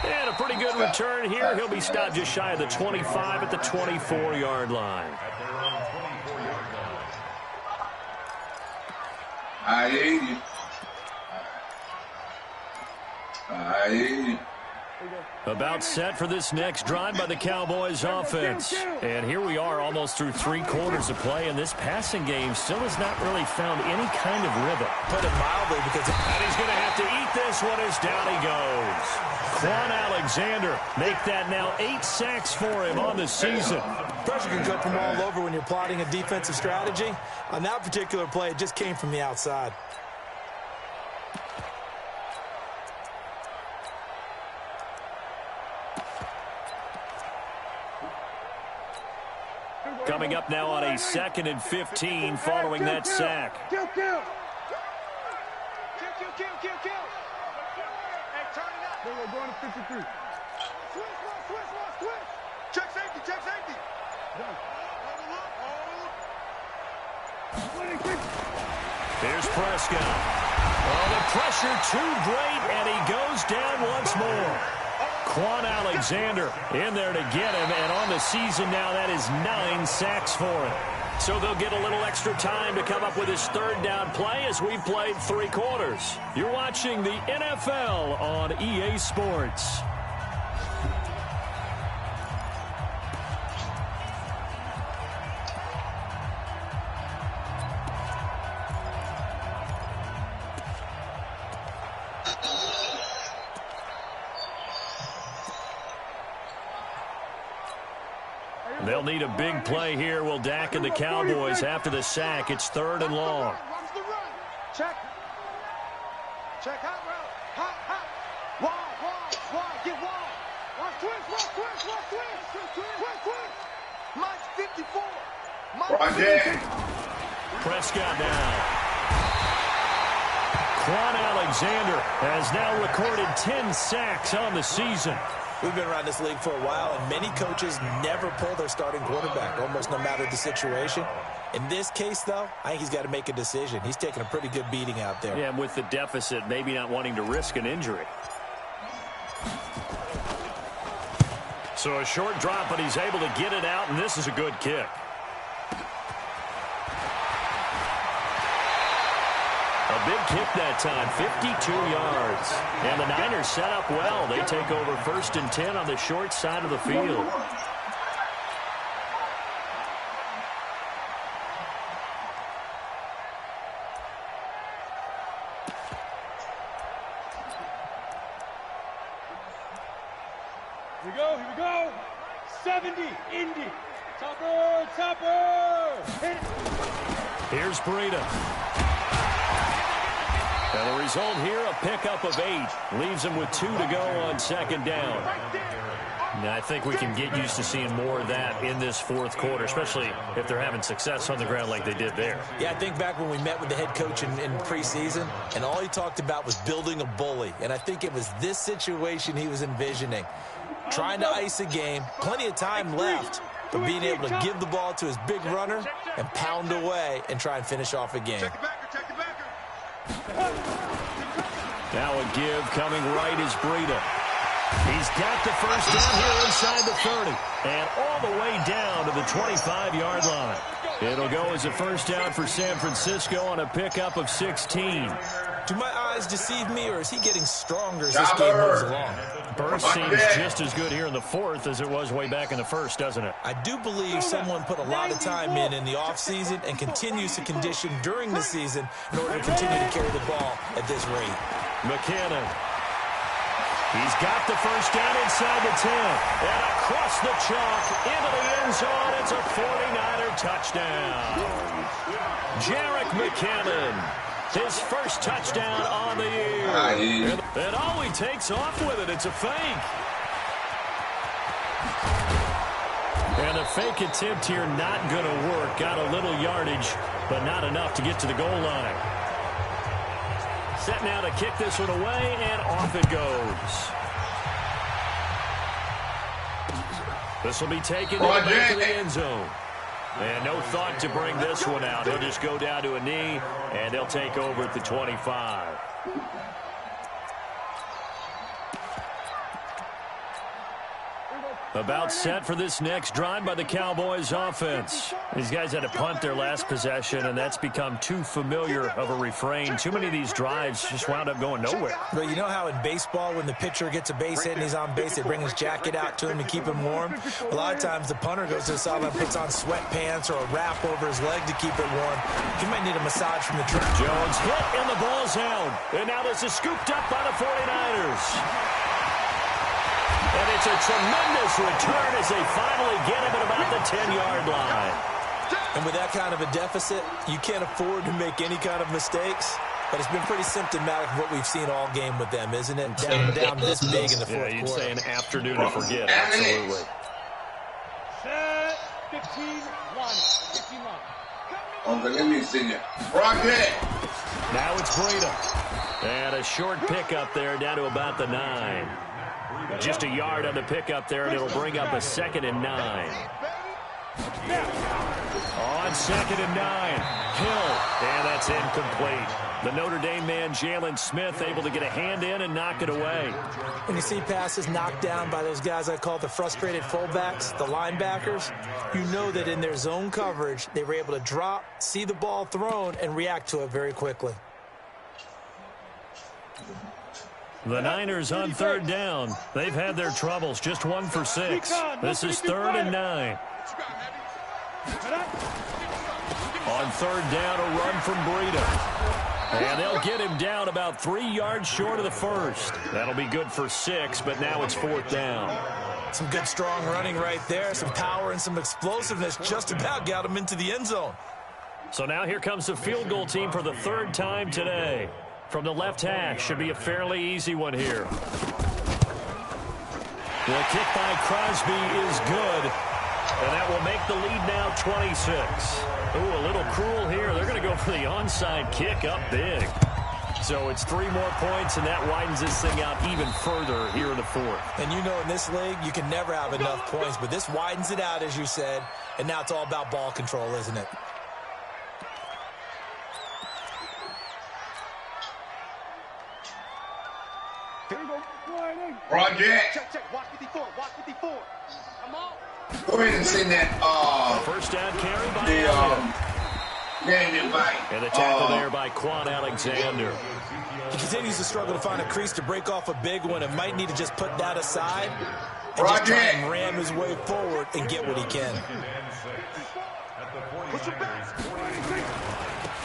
And a pretty good return here. He'll be stopped just shy of the 25 at the 24-yard line. I hear you. About set for this next drive by the Cowboys offense. And here we are almost through 3 quarters of play, and this passing game still has not really found any kind of rhythm. Put it mildly, because... And he's going to have to eat this one as down he goes. Quan Alexander, make that now 8 sacks for him on the season. Pressure can come from all over when you're plotting a defensive strategy. On that particular play, it just came from the outside. Coming up now on a 2nd and 15 following that sack. Kill. Hey, turn it up. We're going to 53. Switch. Check safety. Here's Prescott. Oh, the pressure too great, and he goes down once more. Quan Alexander in there to get him, and on the season now, that is 9 sacks for him. So they'll get a little extra time to come up with his 3rd down play as we've played 3 quarters. You're watching the NFL on EA Sports. They'll need a big play here. Will Dak and the Cowboys after the sack. It's 3rd and long. Check. Hot route. Wide. Get wide. Twist. Mike's 54. Right there. Prescott now. Quan Alexander has now recorded 10 sacks on the season. We've been around this league for a while, and many coaches never pull their starting quarterback, almost no matter the situation. In this case, though, I think he's got to make a decision. He's taking a pretty good beating out there. Yeah, and with the deficit, maybe not wanting to risk an injury. So a short drop, but he's able to get it out, and this is a good kick. A big kick that time, 52 yards. And the Niners set up well. They take over 1st and 10 on the short side of the field. Here we go. 70, Indy. Topper. Hit it. Here's Breida. And the result here, a pickup of 8. Leaves him with 2 to go on 2nd down. Now, I think we can get used to seeing more of that in this 4th quarter, especially if they're having success on the ground like they did there. Yeah, I think back when we met with the head coach in preseason, and all he talked about was building a bully. And I think it was this situation he was envisioning. Trying to ice a game, plenty of time left, but being able to give the ball to his big runner and pound away and try and finish off a game. Now a give coming right is Breida. He's got the first down here inside the 30. And all the way down to the 25-yard line. It'll go as a first down for San Francisco on a pickup of 16. Do my eyes deceive me, or is he getting stronger as this game moves along? Burst seems just as good here in the 4th as it was way back in the 1st, doesn't it? I do believe someone put a lot of time in the offseason and continues to condition during the season in order to continue to carry the ball at this rate. McKinnon. He's got the first down inside the 10. And across the chalk into the end zone. It's a 49er touchdown. Jerick McKinnon. His first touchdown on the year. And all he takes off with it, it's a fake. And a fake attempt here not going to work. Got a little yardage, but not enough to get to the goal line. Set now to kick this one away, and off it goes. This will be taken to the back of the end zone. And no thought to bring this one out. He'll just go down to a knee, and they'll take over at the 25. About set for this next drive by the Cowboys offense. These guys had to punt their last possession, and that's become too familiar of a refrain. Too many of these drives just wound up going nowhere. But you know how in baseball, when the pitcher gets a base hit and he's on base, they bring his jacket out to him to keep him warm? A lot of times the punter goes to the sideline, puts on sweatpants or a wrap over his leg to keep it warm. He might need a massage from the track. Jones hit, and the ball's out. And now this is scooped up by the 49ers. And it's a tremendous return as they finally get him at about the 10-yard line. And with that kind of a deficit, you can't afford to make any kind of mistakes. But it's been pretty symptomatic of what we've seen all game with them, isn't it? Down this big in the fourth quarter. You'd say an afternoon to forget. Absolutely. Set, 15-1. 15-1. Okay, let me see it. Rocket! Now it's Breida. And a short pickup there down to about the 9. Just a yard on the pickup there, and it'll bring up a 2nd and 9. On 2nd and 9, Hill, and that's incomplete. The Notre Dame man, Jalen Smith, able to get a hand in and knock it away. When you see passes knocked down by those guys I call the frustrated fullbacks, the linebackers, you know that in their zone coverage, they were able to drop, see the ball thrown, and react to it very quickly. The Niners on 3rd down. They've had their troubles. Just 1 for 6. This is 3rd and 9. On 3rd down, a run from Breida. And they'll get him down about 3 yards short of the first. That'll be good for 6, but now it's 4th down. Some good, strong running right there. Some power and some explosiveness just about got him into the end zone. So now here comes the field goal team for the 3rd time today. From the left hash, should be a fairly easy one here. The kick by Crosby is good, and that will make the lead now 26. Ooh, a little cruel here. They're going to go for the onside kick up big. So it's 3 more points, and that widens this thing out even further here in the 4th. And you know in this league, you can never have enough points, but this widens it out, as you said, and now it's all about ball control, isn't it? Project. Check. Watch 54. Watch 54. Come on. Go ahead and send that First down carry by the Elliott. game invite. And the tackle there by Quan Alexander. He continues to struggle to find a crease to break off a big one and might need to just put that aside and just try and ram his way forward and get what he can.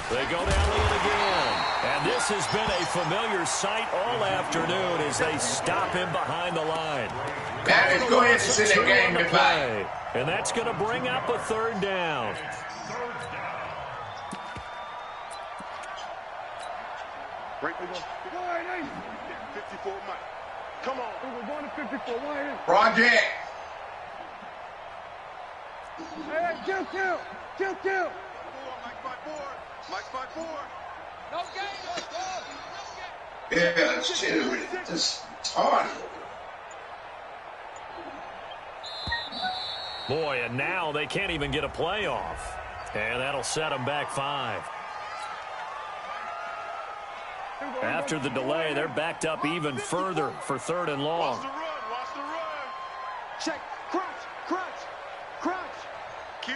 They go down lead again. And this has been a familiar sight all afternoon as they stop him behind the line. Let's go ahead and send that game invite. And that's going to bring up a third down. Right, we go. 54 Mike. Come on. We're going to 54. Wide in. Project. Hey, kill. Mike's by four. No game. Yeah, shit is really just hard. Boy, and now they can't even get a playoff. And that'll set them back 5. After the delay, they're backed up even further for 3rd and long. Watch the run. Check. Crunch. Kill.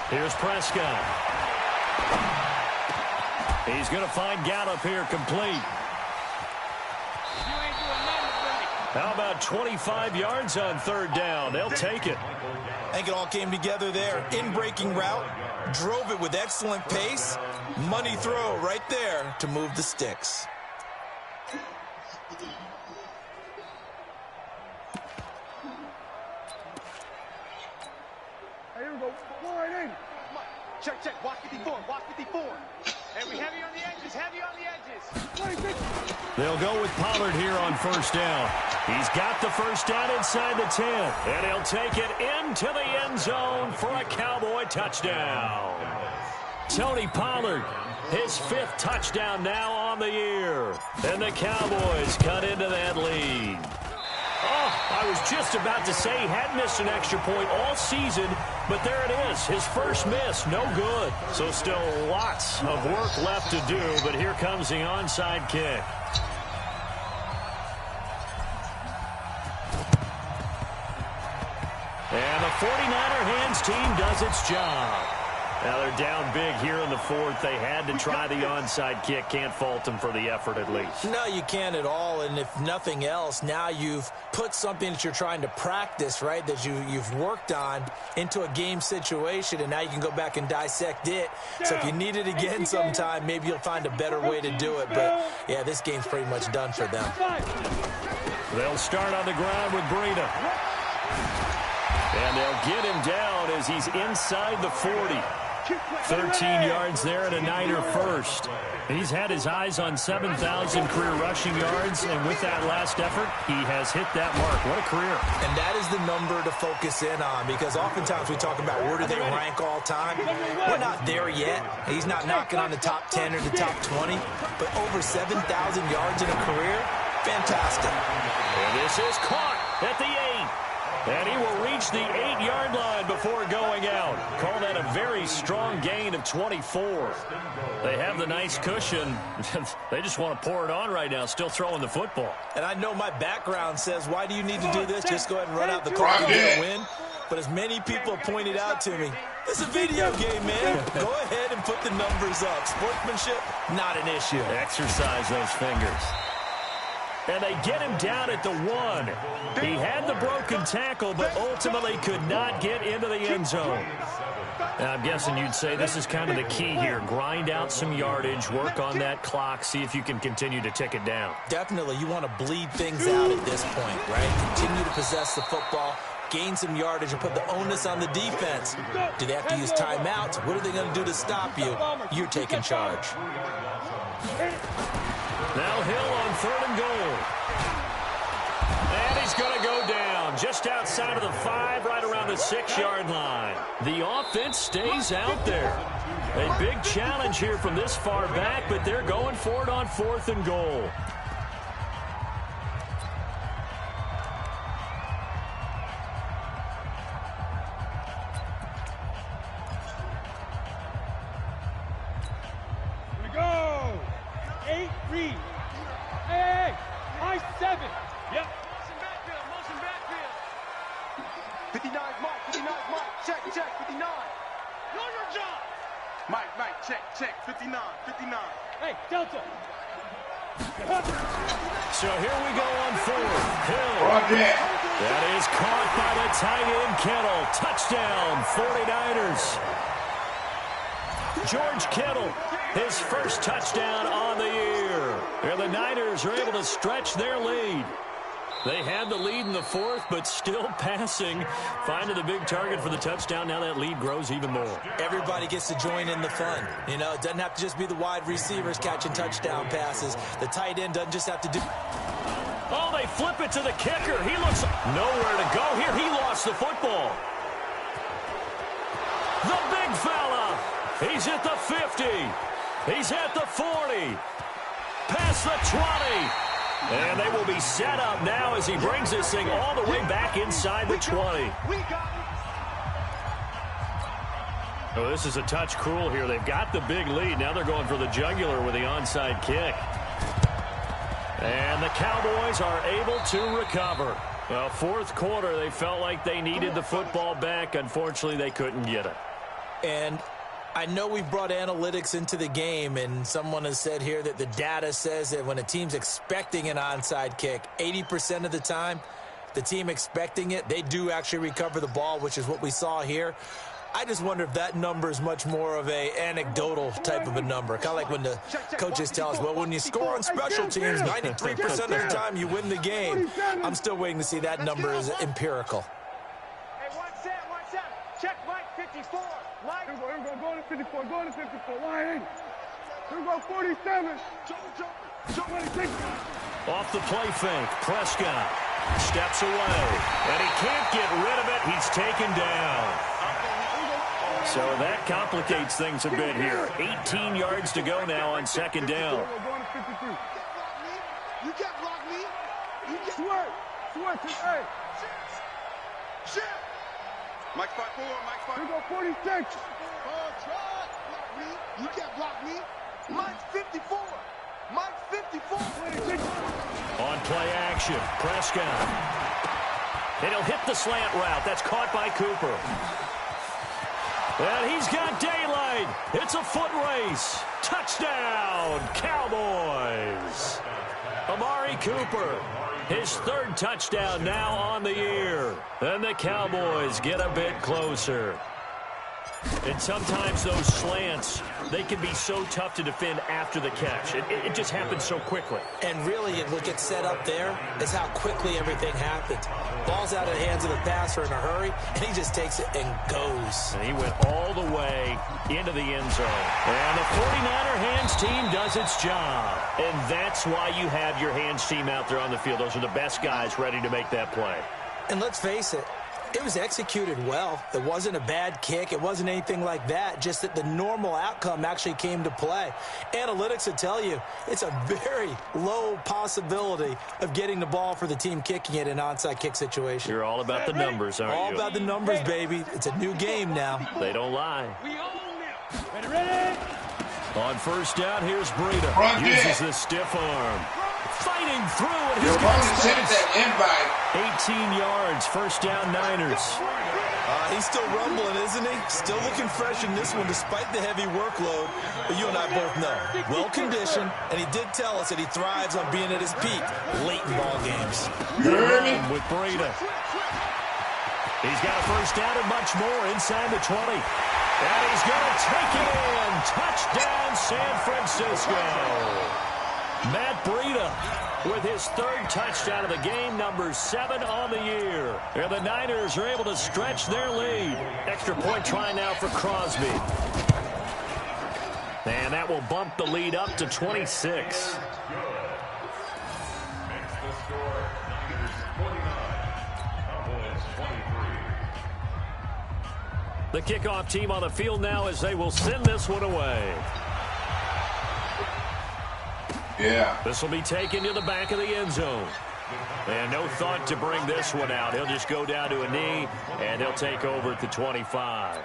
Here's Prescott. He's going to find Gallup here complete. How about 25 yards on 3rd down? They'll take it. I think it all came together there. In-breaking route, drove it with excellent pace. Money throw right there to move the sticks. Here we go. Wide in. Check. Watch 54. And we heavy on the edges. They'll go with Pollard here on 1st down. He's got the 1st down inside the 10. And he'll take it into the end zone for a Cowboy touchdown. Tony Pollard, his 5th touchdown now on the year. And the Cowboys cut into that lead. Oh, I was just about to say he had missed an extra point all season, but there it is. His first miss, no good. So still lots of work left to do, but here comes the onside kick. And the 49er hands team does its job. Now they're down big here in the 4th. They had to try the onside kick. Can't fault them for the effort at least. No, you can't at all. And if nothing else, now you've put something that you're trying to practice, right, that you've worked on into a game situation, and now you can go back and dissect it. So if you need it again sometime, maybe you'll find a better way to do it. But, yeah, this game's pretty much done for them. They'll start on the ground with Breida. And they'll get him down as he's inside the 40. 13 yards there and a Niner first. He's had his eyes on 7,000 career rushing yards, and with that last effort, he has hit that mark. What a career. And that is the number to focus in on, because oftentimes we talk about where do they rank all time. We're not there yet. He's not knocking on the top 10 or the top 20, but over 7,000 yards in a career, fantastic. And this is caught at the 8. And he will reach the 8-yard line before going out. Call that a very strong gain of 24. They have the nice cushion. They just want to pour it on right now, still throwing the football. And I know my background says, why do you need to do this? Just go ahead and run out the clock and get a win. But as many people have pointed out to me, it's a video game, man. Go ahead and put the numbers up. Sportsmanship, not an issue. Exercise those fingers. And they get him down at the 1. He had the broken tackle, but ultimately could not get into the end zone. And I'm guessing you'd say this is kind of the key here. Grind out some yardage, work on that clock, see if you can continue to tick it down. Definitely. You want to bleed things out at this point, right? Continue to possess the football, gain some yardage, and put the onus on the defense. Do they have to use timeouts? What are they going to do to stop you? You're taking charge. Now Hill on 3rd and goal. And he's going to go down just outside of the 5, right around the 6-yard line. The offense stays out there. A big challenge here from this far back, but they're going for it on 4th and goal. Read. Hey, I 7. Yep. Motion backfield. 59 Mike, 59 Mike. Check, 59. Know your job. Mike, check. 59. Hey, Delta. So here we go on 4th. Hill. Project. That is caught by the tight end Kittle. Touchdown, 49ers. George Kittle, his first touchdown on the year. And the Niners are able to stretch their lead. They had the lead in the 4th, but still passing. Finding the big target for the touchdown. Now that lead grows even more. Everybody gets to join in the fun. You know, it doesn't have to just be the wide receivers catching touchdown passes. The tight end doesn't just have to do... Oh, they flip it to the kicker. He looks nowhere to go here. He lost the football. The big fella. He's at the 50. He's at the 40. Past the 20. And they will be set up now as he brings this thing all the way back inside the 20. Oh, this is a touch cruel here. They've got the big lead. Now they're going for the jugular with the onside kick. And the Cowboys are able to recover. Well, 4th quarter, they felt like they needed the football back. Unfortunately, they couldn't get it. And I know we've brought analytics into the game, and someone has said here that the data says that when a team's expecting an onside kick, 80% of the time, the team expecting it, they do actually recover the ball, which is what we saw here. I just wonder if that number is much more of a anecdotal type of a number. Kind of like when the coaches tell us, well, when you score on special teams, 93% of the time you win the game. I'm still waiting to see that number is empirical. Hey, watch that. Check Mike 54. Mike. Here we go. Go to 54. Line 80. Here we go, 47. Jump, 26. Off the play fake, Prescott steps away, and he can't get rid of it. He's taken down. So that complicates things a bit here. 18 yards to go now on 2nd down. You can't block me. You can't. Sweat. Hey. Shit. Mike 5-4. Here we go, 46. You can't block me. Mike 54. On play action, Prescott. And he'll hit the slant route. That's caught by Cooper. And he's got daylight. It's a foot race. Touchdown, Cowboys. Amari Cooper, his 3rd touchdown now on the year. And the Cowboys get a bit closer. And sometimes those slants, they can be so tough to defend after the catch. It just happens so quickly. And really, what gets set up there is how quickly everything happens. Ball's out of the hands of the passer in a hurry, and he just takes it and goes. And he went all the way into the end zone. And the 49er hands team does its job. And that's why you have your hands team out there on the field. Those are the best guys ready to make that play. And let's face it, it was executed well. It wasn't a bad kick. It wasn't anything like that. Just that the normal outcome actually came to play. Analytics will tell you it's a very low possibility of getting the ball for the team kicking it in an onside kick situation. You're all about the numbers, aren't you? All about the numbers, baby. It's a new game now. They don't lie. We own them. Ready? On 1st down, here's Breida. Uses the stiff arm. Fighting through, and he's got that invite. 18 yards, 1st down Niners. He's still rumbling, isn't he? Still looking fresh in this one despite the heavy workload. But you and I both know, well-conditioned, and he did tell us that he thrives on being at his peak late in ball games. With Breida. He's got a 1st down and much more inside the 20. And he's going to take it in. Touchdown, San Francisco. Matt Breida with his 3rd touchdown of the game, number 7 on the year. And the Niners are able to stretch their lead. Extra point try now for Crosby. And that will bump the lead up to 26. The kickoff team on the field now as they will send this one away. Yeah. This will be taken to the back of the end zone. And no thought to bring this one out. He'll just go down to a knee, and he'll take over at the 25.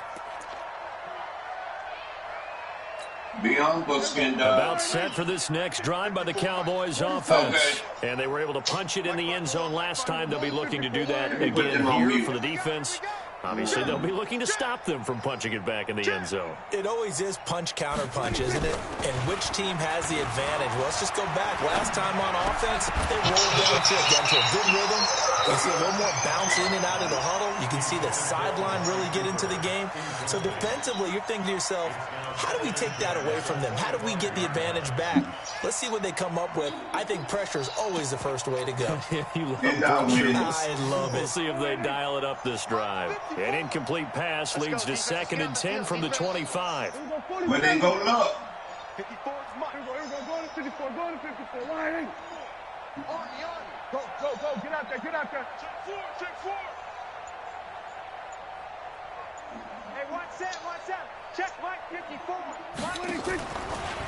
About set for this next drive by the Cowboys offense. Okay. And they were able to punch it in the end zone last time. They'll be looking to do that again here for the defense. Obviously, they'll be looking to stop them from punching it back in the end zone. It always is punch-counter-punch, isn't it? And which team has the advantage? Well, let's just go back. Last time on offense, they rolled down to a good rhythm. You see a little more bounce in and out of the huddle. You can see the sideline really get into the game. So defensively, you're thinking to yourself, how do we take that away from them? How do we get the advantage back? Let's see what they come up with. I think pressure is always the first way to go. You love pressure. I love it. We'll see if they dial it up this drive. An incomplete pass leads to 2nd and 10 from the 25. When they go look. 54 is mine. Go to 54. Go to 54. Line. Go. Get out there. Check 4. Hey, watch that. Check Mike 54.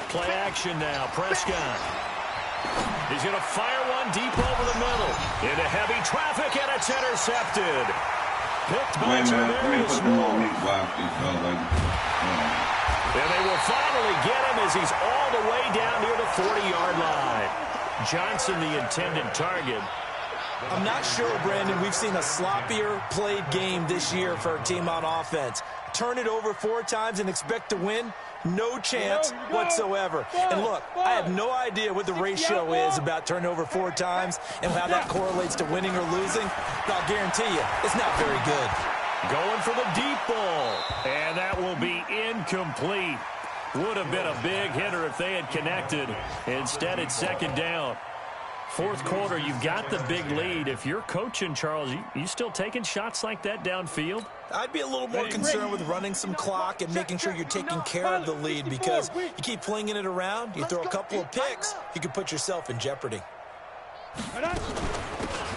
Play action now. Prescott. He's going to fire one deep over the middle. Into heavy traffic, and it's intercepted. Picked by Tremarius Moore. And they will finally get him as he's all the way down near the 40-yard line. Johnson, the intended target. I'm not sure, Brandon, we've seen a sloppier played game this year for a team on offense. Turn it over 4 times and expect to win? No chance whatsoever. And look, I have no idea what the ratio is about turning over 4 times and how that correlates to winning or losing. But I'll guarantee you, it's not very good. Going for the deep ball. And that will be incomplete. Would have been a big hitter if they had connected. Instead, it's 2nd down. 4th quarter, you've got the big lead. If you're coaching, Charles, you still taking shots like that downfield? I'd be a little more concerned with running some clock and making sure you're taking care of the lead, because you keep flinging it around, you throw a couple of picks, you could put yourself in jeopardy.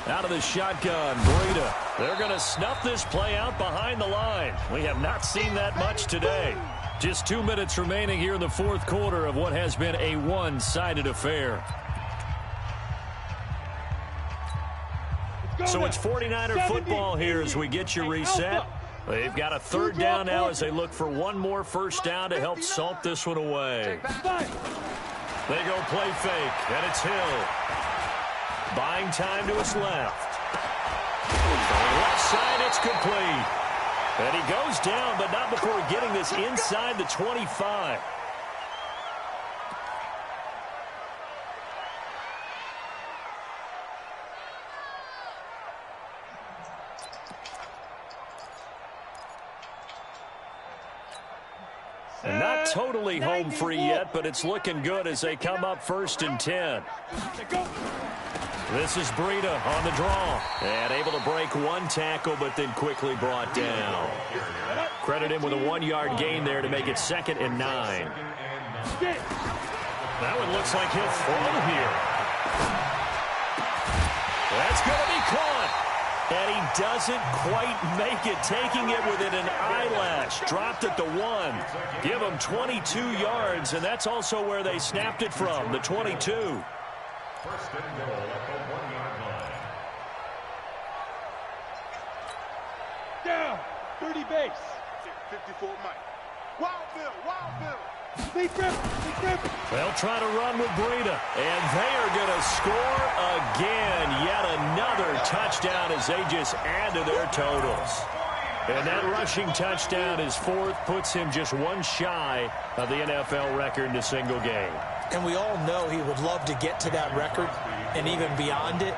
Out of the shotgun, Breida. They're going to snuff this play out behind the line. We have not seen that much today. Just 2 minutes remaining here in the 4th quarter of what has been a one-sided affair. So it's 49er football here as we get you reset. They've got a 3rd down now as they look for one more first down to help salt this one away. They go play fake, and it's Hill. Buying time to his left. From the left side, it's complete. And he goes down, but not before getting this inside the 25. And not totally home free yet, but it's looking good as they come up 1st and 10. This is Breida on the draw. And able to break one tackle, but then quickly brought down. Credit him with a 1-yard gain there to make it 2nd and 9. That one looks like he'll throw here. That's going to be caught. And he doesn't quite make it, taking it within an eyelash. Dropped at the 1. Give him 22 yards, and that's also where they snapped it from, the 22. 1st and goal at the 1-yard line. Down. 30 base. 54 Mike. Wild Bill. Big grip. They'll try to run with Breida, and they are going to score again. Yet another touchdown as they just add to their totals. And that rushing touchdown is 4th, puts him just one shy of the NFL record in a single game. And we all know he would love to get to that record and even beyond it,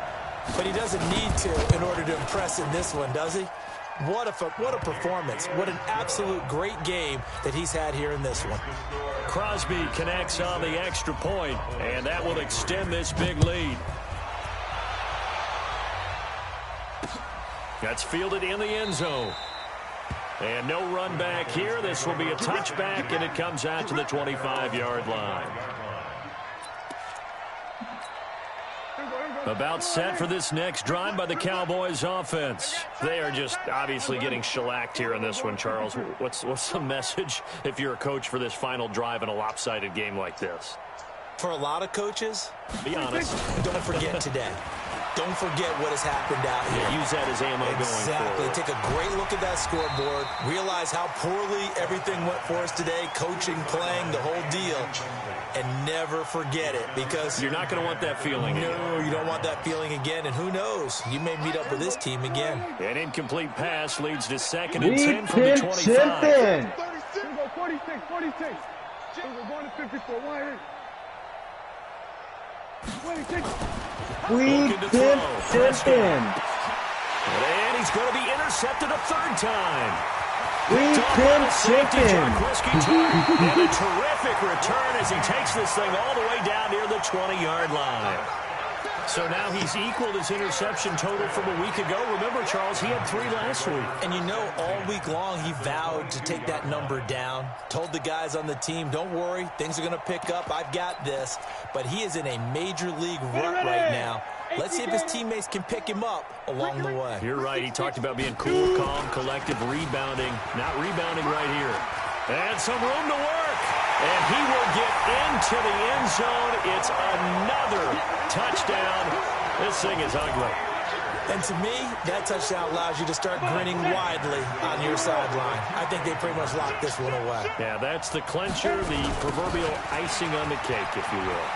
but he doesn't need to in order to impress in this one, does he? What a performance. What an absolute great game that he's had here in this one. Crosby connects on the extra point, and that will extend this big lead. That's fielded in the end zone. And no run back here. This will be a touchback, and it comes out to the 25-yard line. About set for this next drive by the Cowboys offense. They are just obviously getting shellacked here in this one, Charles. What's the message if you're a coach for this final drive in a lopsided game like this? For a lot of coaches, be honest, don't forget today. don't forget what has happened out here. Use that as ammo going forward. Exactly. Take a great look at that scoreboard. Realize how poorly everything went for us today. Coaching, playing, the whole deal. And never forget it, because you're not going to want that feeling again. No, you don't want that feeling again. And who knows? You may meet up with this team again. An incomplete pass leads to 2nd and 10 from the 25. Here we go, 46, 46. We're going to 54. Wide. 26. We've been tipping. And he's going to be intercepted a 3rd time. We've been tipping. And a terrific return as he takes this thing all the way down near the 20-yard line. So now he's equaled his interception total from a week ago. Remember, Charles, he had 3 last week. And you know, all week long he vowed to take that number down. Told the guys on the team, don't worry, things are going to pick up. I've got this. But he is in a major league rut right now. Let's see if his teammates can pick him up along the way. You're right. He talked about being cool, calm, collective, rebounding. Not rebounding right here. And some room to work. And he will get into the end zone. It's another touchdown. This thing is ugly. And to me, that touchdown allows you to start grinning widely on your sideline. I think they pretty much locked this one away. Yeah, that's the clincher, the proverbial icing on the cake, if you will.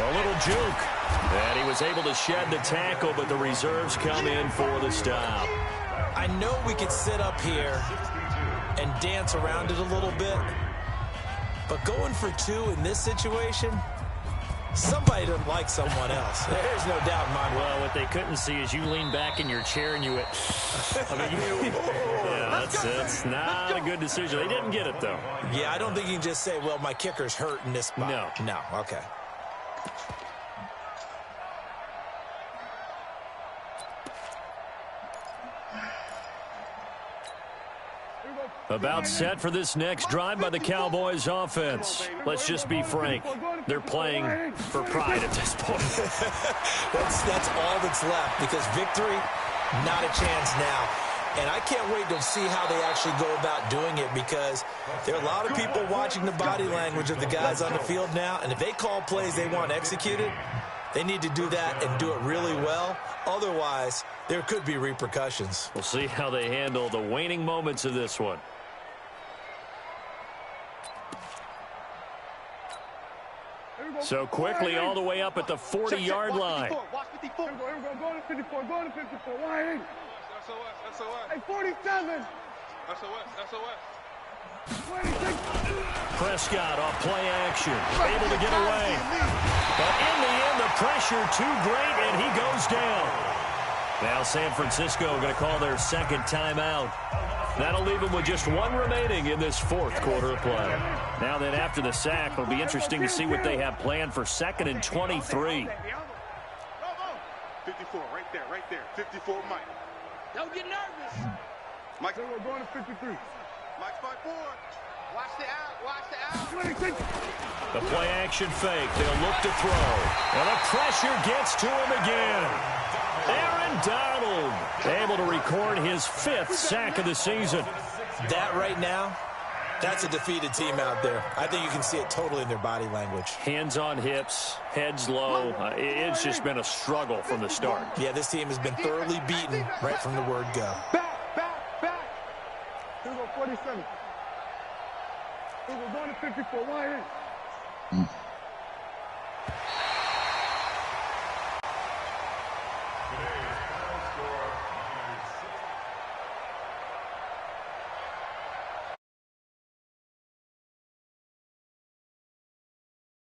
A little juke. And he was able to shed the tackle, but the reserves come in for the stop. I know we could sit up here and dance around it a little bit, but going for 2 in this situation, somebody doesn't like someone else. There's no doubt in my mind. Well, what they couldn't see is you lean back in your chair and you went, yeah, that's not a good decision. They didn't get it, though. Yeah, I don't think you can just say, well, my kicker's hurt in this spot. No, okay. About set for this next drive by the Cowboys offense. Let's just be frank. They're playing for pride at this point. That's all that's left, because victory, not a chance now. And I can't wait to see how they actually go about doing it, because there are a lot of people watching the body language of the guys on the field now, and if they call plays they want executed, they need to do that and do it really well. Otherwise, there could be repercussions. We'll see how they handle the waning moments of this one. So quickly all the way up at the 40-yard line. Watch 54. Go to 54. Go to 54. Wide. SOS. Hey, 47. SOS. 26. Prescott off play action. Able to get away. But in the end, the pressure too great, and he goes down. Now San Francisco going to call their 2nd timeout. That'll leave them with just 1 remaining in this 4th quarter of play. Now then, after the sack, it'll be interesting to see what they have planned for 2nd and 23. 54, right there. 54, Mike. Don't get nervous. Mike, We're going to 53. Mike's 5-4. Watch the out. 26. The play action fake. They'll look to throw. And the pressure gets to him again. Aaron Donald able to record his 5th sack of the season. That right now, that's a defeated team out there. I think you can see it totally in their body language. Hands on hips, heads low. It's just been a struggle from the start. Yeah, this team has been thoroughly beaten right from the word go. Back. Here we go, 47. We're going to 54. Wide.